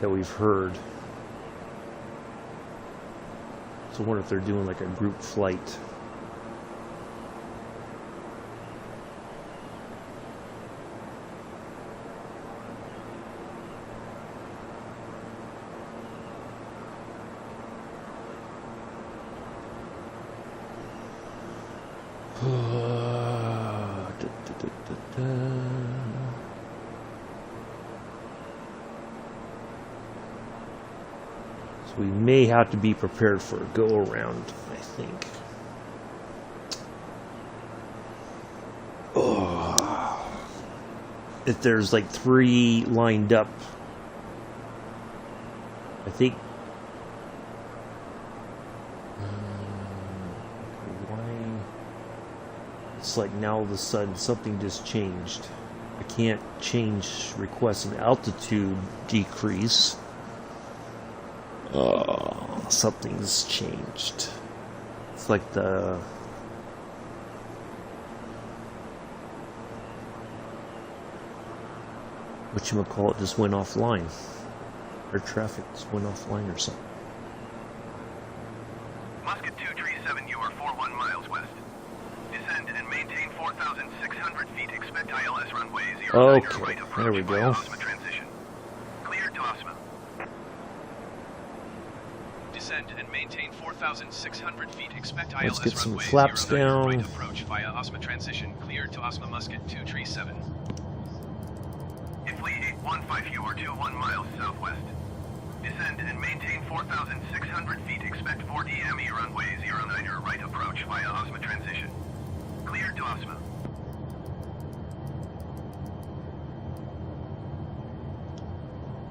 that we've heard. So I wonder if they're doing like a group flight. So we may have to be prepared for a go-around, I think. Oh. If there's like 3 lined up, I think. It's like now all of a sudden something just changed. I can't change request an altitude decrease. Something's changed. It's like the whatchamacallit just went offline. Air traffic just went offline or something. Musket 237, you are 41 miles west. Descend and maintain 4,600 feet. Expect ILS runway 09er right approach there we via go. Osma transition. Cleared to Osma. Descend and maintain 4,600 feet. Expect ILS Let's get some runway flaps 09er down. right approach via Osma transition. Cleared to Osma Musket 237. IFLY 815, you are 21 miles southwest. Descend and maintain 4,600 feet. Expect 4 DME runway 09er right approach via Osma transition. Cleared to Osma.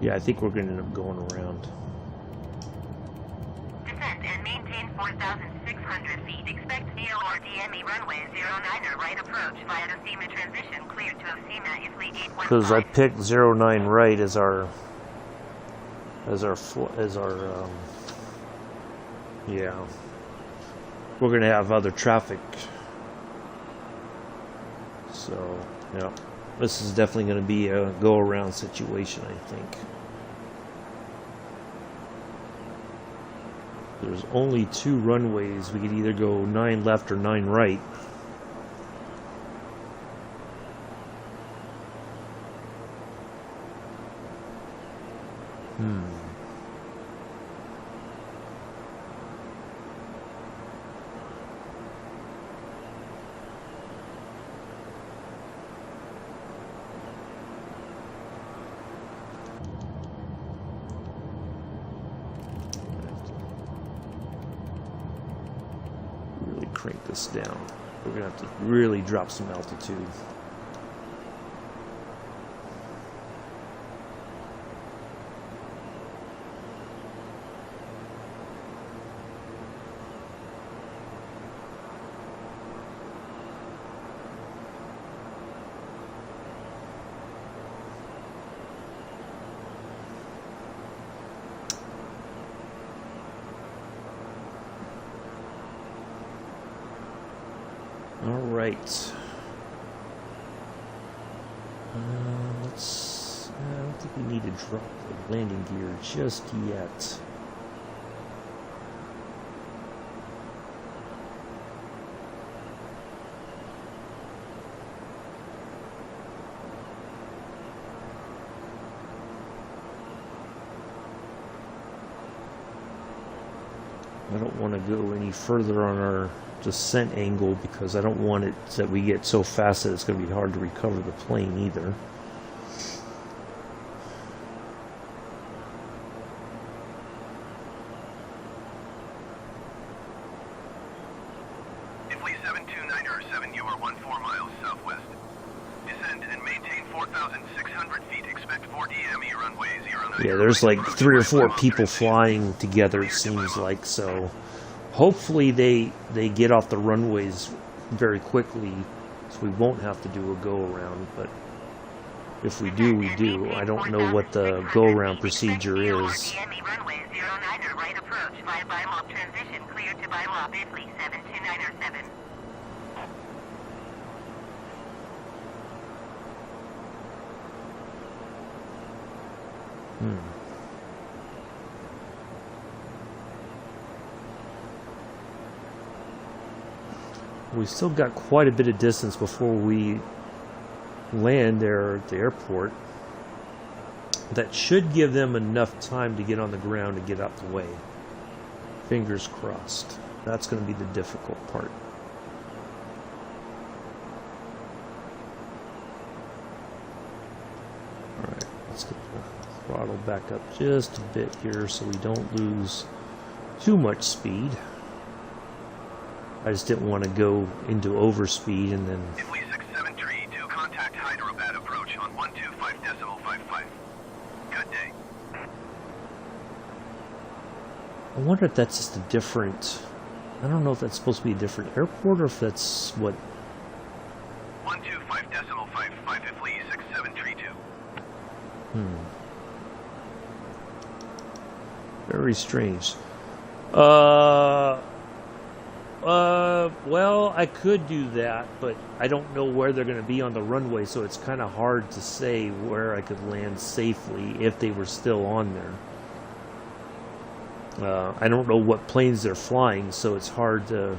Yeah, I think we're going to end up going around. Descend and maintain 4,600 feet. Expect VOR DME runway 09er right approach via Osima transition. Cleared to Osima, IFLY 815. Because I picked 09 right as our yeah. We're going to have other traffic. So, yeah. This is definitely going to be a go-around situation, I think. There's only 2 runways. We could either go 9 left or 9 right. Really crank this down. We're gonna have to really drop some altitude. All right. Let's. I don't think we need to drop the landing gear just yet. I don't want to go any further on our descent angle because I don't want it that we get so fast that it's going to be hard to recover the plane either. Ifly 729er, 7UR 14 miles southwest. Descend and maintain 4,600 feet. Expect 4 DME runway 09. Yeah, there's like 3 or 4 people flying together, it seems like, so hopefully they get off the runways very quickly so we won't have to do a go-around, but if we do, we do. I don't know what the go-around procedure is. DME runway 09er, right approach via Bylop transition, clear to Bylop, Ifly 729er 7. We still got quite a bit of distance before we land there at the airport. That should give them enough time to get on the ground and get out the way. Fingers crossed. That's going to be the difficult part. Alright, let's get the throttle back up just a bit here so we don't lose too much speed. I just didn't want to go into overspeed and then... Ifly 673, contact Hyderabad approach on 125.55. Good day. I wonder if that's just a different... I don't know if that's supposed to be a different airport or if that's what... 125.55, Ifly 6732. Very strange. Well, I could do that, but I don't know where they're going to be on the runway, so it's kind of hard to say where I could land safely if they were still on there. I don't know what planes they're flying, so it's hard to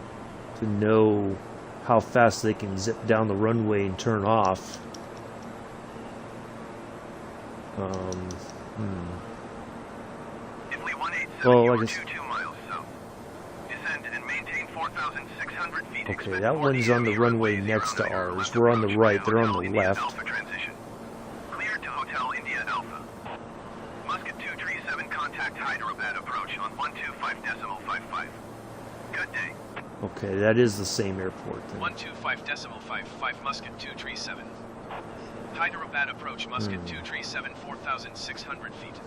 know how fast they can zip down the runway and turn off. Ifly 187, Well, you I are guess... 22 miles south. Descend and maintain 4,600 feet. Okay, Expect that 4 one's on the DME runway 09 next to left ours. We're on the approach right, via they're on Hotel the India left. Alpha transition. Clear to Hotel India Alpha. Muscat 237, contact Hyderabad approach on 125.55. Good day. Okay, that is the same airport then. 125.55 Muscat 237. Hyderabad approach Muscat 237, 4,600 feet.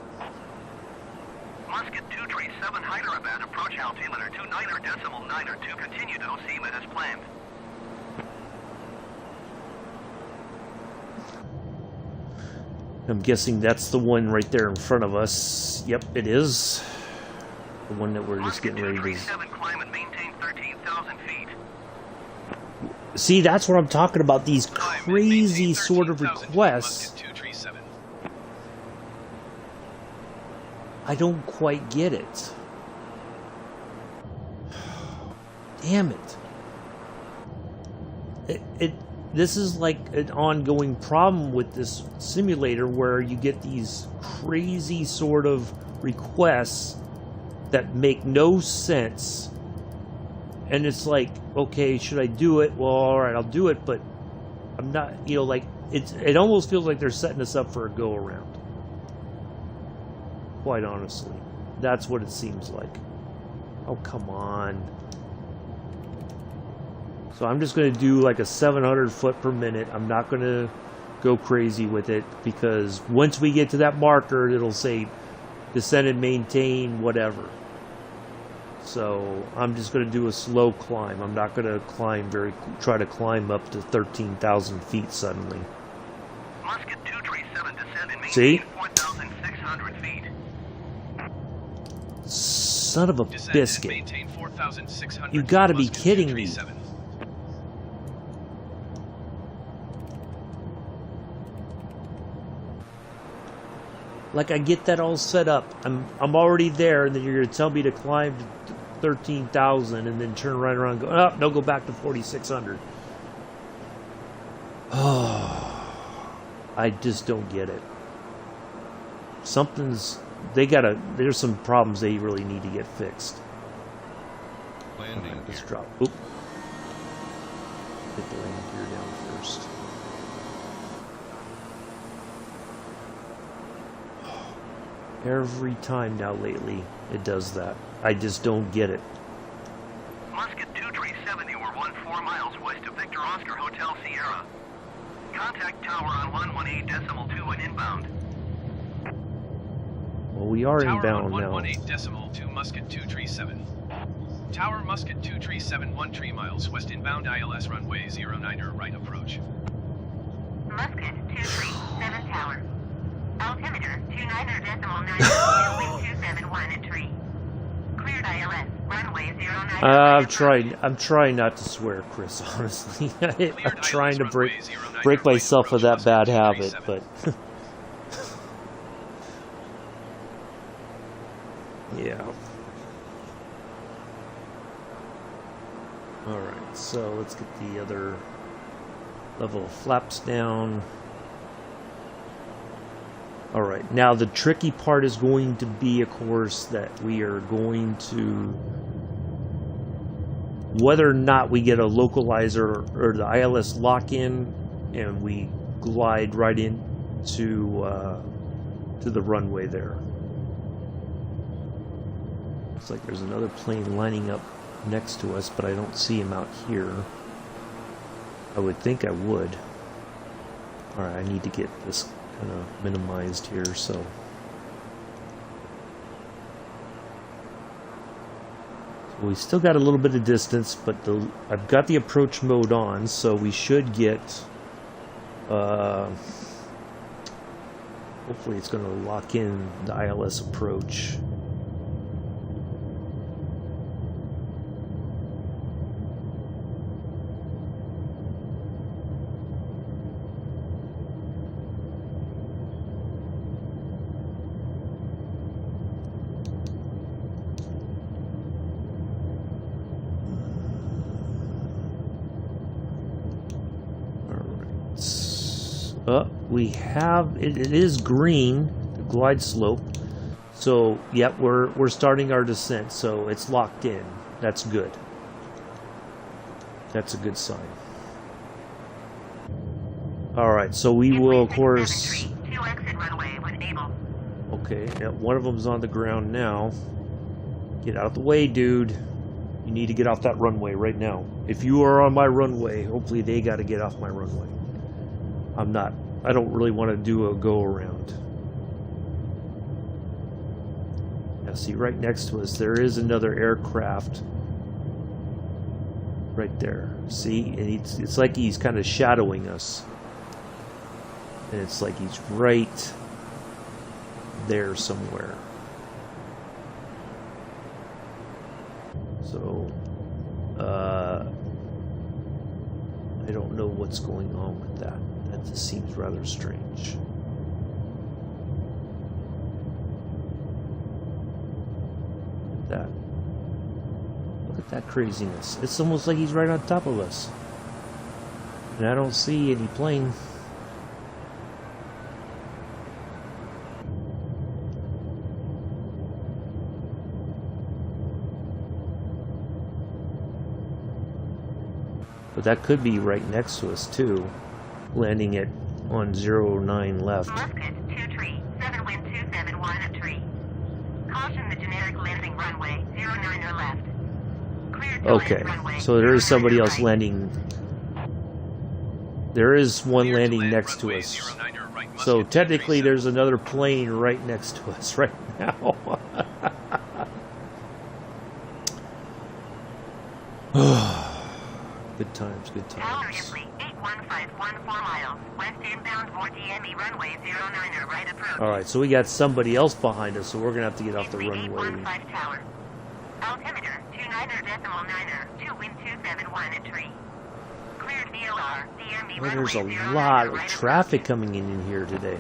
Muscat 237 Hyderabad approach altimeter 29.92. Continue to Osima as planned. I'm guessing that's the one right there in front of us. Yep, it is. The one that we're just getting ready to... 237, climb and maintain 13,000 feet. See, that's what I'm talking about. These Climb and crazy maintain sort of 13,000 feet, requests. Muscat 237. I don't quite get it. Damn it. This is like an ongoing problem with this simulator where you get these crazy sort of requests that make no sense. And it's like, okay, should I do it? Well, alright, I'll do it, but I'm not, you know, like, it almost feels like they're setting us up for a go-around. Quite honestly. That's what it seems like. Oh, come on. So I'm just going to do like a 700 foot per minute. I'm not going to go crazy with it because once we get to that marker, it'll say descend and maintain whatever. So I'm just going to do a slow climb. I'm not going to try to climb up to 13,000 feet suddenly. Muscat 237, descend and maintain See? 4,600 feet. Son of a Descend and biscuit. maintain 4,600 You gotta feet, be Muscat kidding me. 237. Like, I get that all set up. I'm already there, and then you're going to tell me to climb to 13,000 and then turn right around and go, oh, no, go back to 4,600. Oh, I just don't get it. There's some problems they really need to get fixed. Landing Let's gear. drop. Oop. Get the landing gear down first. Every time now lately, it does that. I just don't get it. Musket 237, you were 14 miles west of Victor Oscar Hotel Sierra. Contact tower on 118.2 and inbound. Well, we are Tower inbound on now. 118.2 Musket 237. Tower Musket 237 13 miles west inbound ILS runway 09er right approach. Musket 237 Tower. Altimeter 29.9 wind 271 at tree. Cleared ILS runway 09. I'm trying not to swear, Chris. Honestly, I'm Cleared trying to ILS break runway 09er break right myself of approach, that bad Musket habit, 237. but yeah. All right, so let's get the other level of flaps down. All right, now the tricky part is going to be, of course, that we are going to, whether or not we get a localizer or the ILS lock-in and we glide right into to the runway there. Looks like there's another plane lining up next to us, but I don't see him out here. I would think I would. All right, I need to get this kind of minimized here, so we still got a little bit of distance, but I've got the approach mode on, so we should get hopefully it's going to lock in the ILS approach. We have it is green, the glide slope. So, yep, we're starting our descent, so it's locked in. That's good. That's a good sign. All right, so we will, of course. Okay, yeah, one of them's on the ground now. Get out of the way, dude. You need to get off that runway right now. If you are on my runway, hopefully they got to get off my runway. I don't really want to do a go around. Now see, right next to us there is another aircraft right there. See, and it's like he's kind of shadowing us, and it's like he's right there somewhere. So I don't know what's going on with that. That just seems rather strange. Look at that craziness. It's almost like he's right on top of us. And I don't see any plane. But that could be right next to us too, landing it on 09 left. Musket 237 wind 271 at tree. Caution the generic landing runway 09er left. Cleared to Okay, land runway so there is somebody 09er else right. landing. There is one Clear to landing land next to runway us. 09er right, So Musket technically 237. there's another plane right next to us right now. Good times, good Tower times. Isley 81514 miles west inbound for DME runway 09er right approach. Alright, so we got somebody else behind us, so we're going to have to get off the Isley runway. 815 tower. Altimeter 29.9 to wind 271 at tree. Cleared VLR DME Well, runway there's a 09er lot of right traffic coming in here today.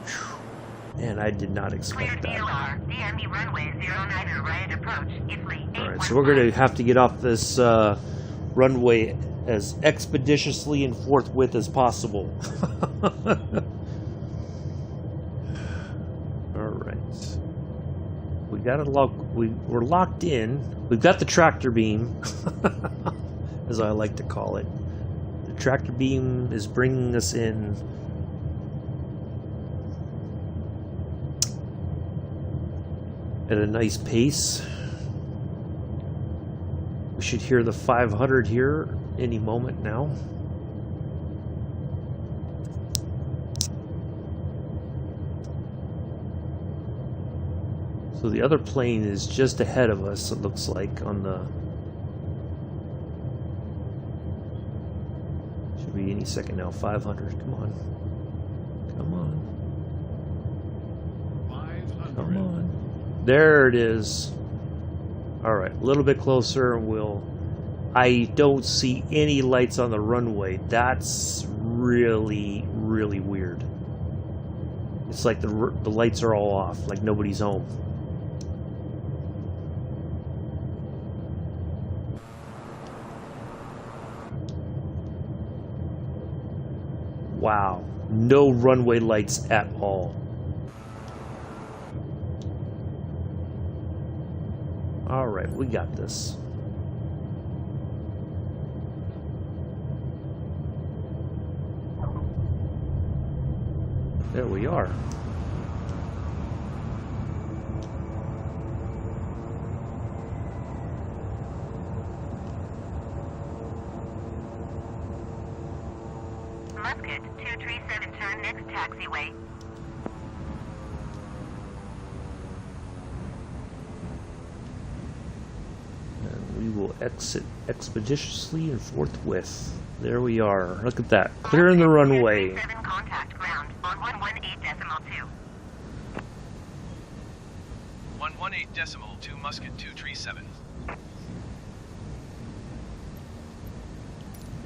Whew. Man, I did not expect Cleared that. VLR DME runway 09er right approach. Isley Alright, so we're going to have to get off this runway as expeditiously and forthwith as possible. Alright. We we got to lock. We're locked in. We've got the tractor beam, as I like to call it. The tractor beam is bringing us in. At a nice pace. We should hear the 500 here any moment now. So the other plane is just ahead of us, it looks like, on the... Should be any second now. 500, come on. Come on. 500. Come on. There it is. Alright, a little bit closer and we'll... I don't see any lights on the runway. That's really, really weird. It's like the lights are all off, like nobody's home. Wow, no runway lights at all. Alright, we got this. There we are. Musket 237, turn next taxiway. And we will exit expeditiously and forthwith. There we are. Look at that. Clearing the runway. 237, contact ground on 118.2. 118.2 Musket 237.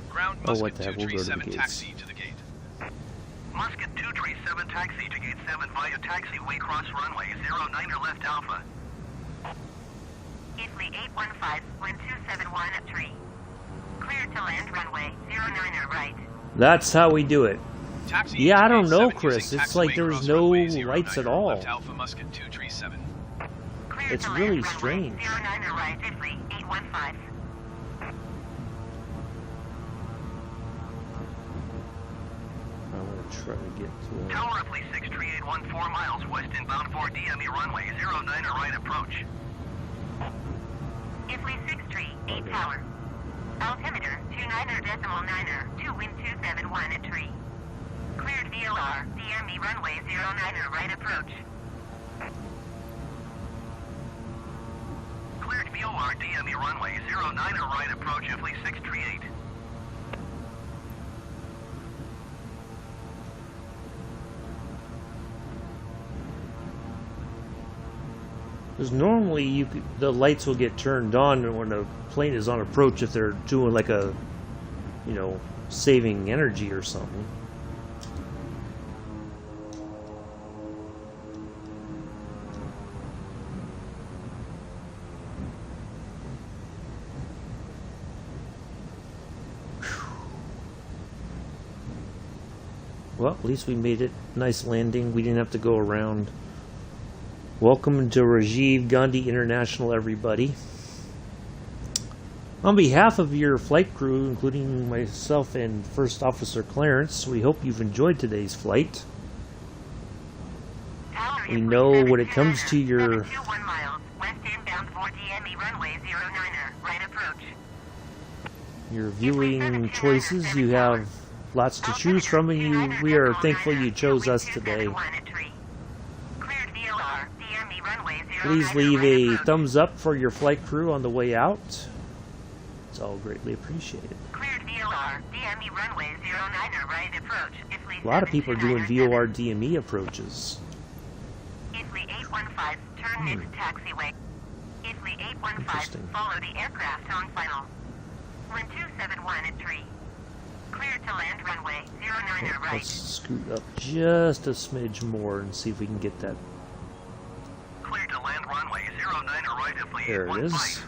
Ground Oh, Musket what the heck, we'll go to the 237 gates. taxi to the gate. Musket 237 taxi to gate 7 via taxiway cross runway 09er left Alpha. Italy 815, wind 271 at tree. Clear to land runway 09er right. That's how we do it. Taxi Yeah, to I don't gate know, 7 Chris. using It's like taxiway there was cross no runway lights at 09er all. Left Alpha Musket 237. Clear It's to really land strange. runway 09er right, Italy 815. I want to try to get to Tower Italy 63814 miles west inbound for DME runway 09er right approach. Italy 638 tower. Altimeter 29er, 2 wind 271 at tree. Cleared VOR, DME runway 09er right approach. Cleared VOR DME runway 09er right approach Italy 638. Because normally the lights will get turned on when a plane is on approach if they're doing like a, you know, saving energy or something. Well, at least we made it. Nice landing. We didn't have to go around. Welcome to Rajiv Gandhi International, everybody. On behalf of your flight crew, including myself and First Officer Clarence, we hope you've enjoyed today's flight. Tower We Italy know when it 7 comes to your 721 miles west inbound for DME runway 09er right approach. your viewing choices, you have lots to choose from, and we are thankful you chose us today. Please leave a thumbs up for your flight crew on the way out. It's all greatly appreciated. A lot of people are doing VOR DME approaches. Italy 815, turn next taxiway. Italy 815, Interesting. follow the aircraft on final. Wind 271 at tree. Clear to land runway 09er right. Let's scoot up just a smidge more and see if we can get that. Clear to land runway 09er right Italy There it 815. is.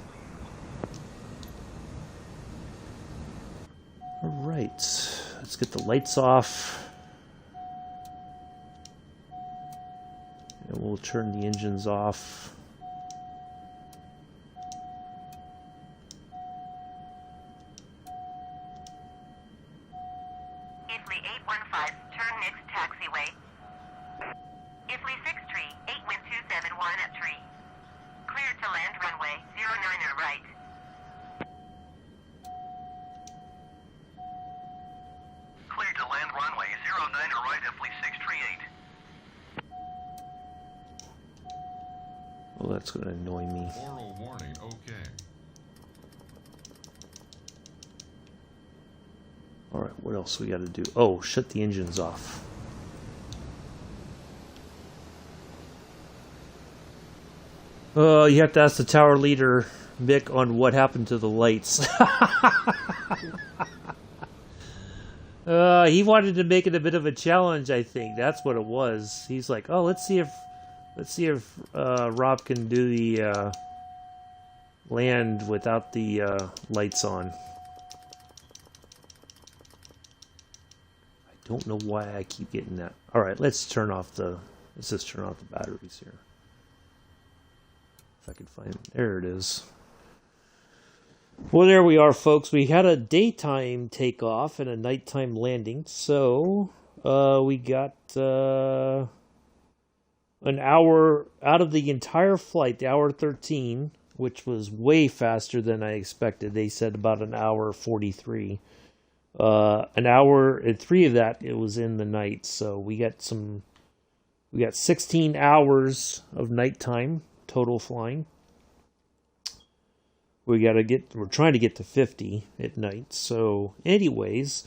Alright, let's get the lights off. And we'll turn the engines off. turn next taxiway. Ifley 6 tree, 8 wind 271 at tree. Clear to land runway 09er right. Clear to land runway 09er right, Ifley 6 tree 8. Well, that's going to annoy me. Oral warning, okay. Alright, what else we got to do? Oh, shut the engines off. You have to ask the tower leader, Mick, on what happened to the lights. He wanted to make it a bit of a challenge, I think. That's what it was. He's like, oh, let's see if Rob can do the land without the lights on. I don't know why I keep getting that. All right, let's just turn off the batteries here. If I can find it. There it is. Well, there we are, folks. We had a daytime takeoff and a nighttime landing. So, we got an hour out of the entire flight, the hour 13, which was way faster than I expected. They said about an hour 43. An hour and 3 of that, it was in the night. So, we got 16 hours of nighttime total flying. We're trying to get to 50 at night. So anyways,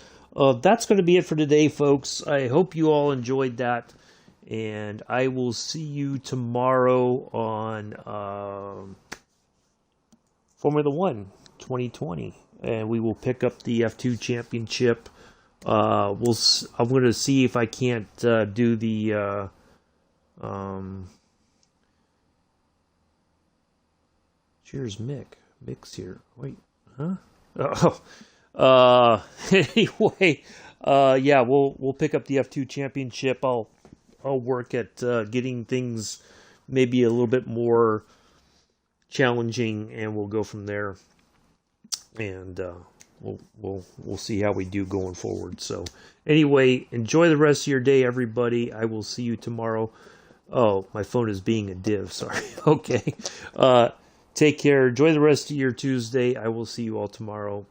that's going to be it for today, folks. I hope you all enjoyed that. And I will see you tomorrow on Formula 1 2020. And we will pick up the F2 championship. I'm going to see if I can't do the cheers, Mick. Mick's here. Wait, huh? Anyway, yeah, we'll pick up the F2 championship. I'll work at getting things maybe a little bit more challenging, and we'll go from there. And we'll see how we do going forward. So anyway, enjoy the rest of your day, everybody. I will see you tomorrow. Oh, my phone is being a div. Sorry. Okay. Take care. Enjoy the rest of your Tuesday. I will see you all tomorrow.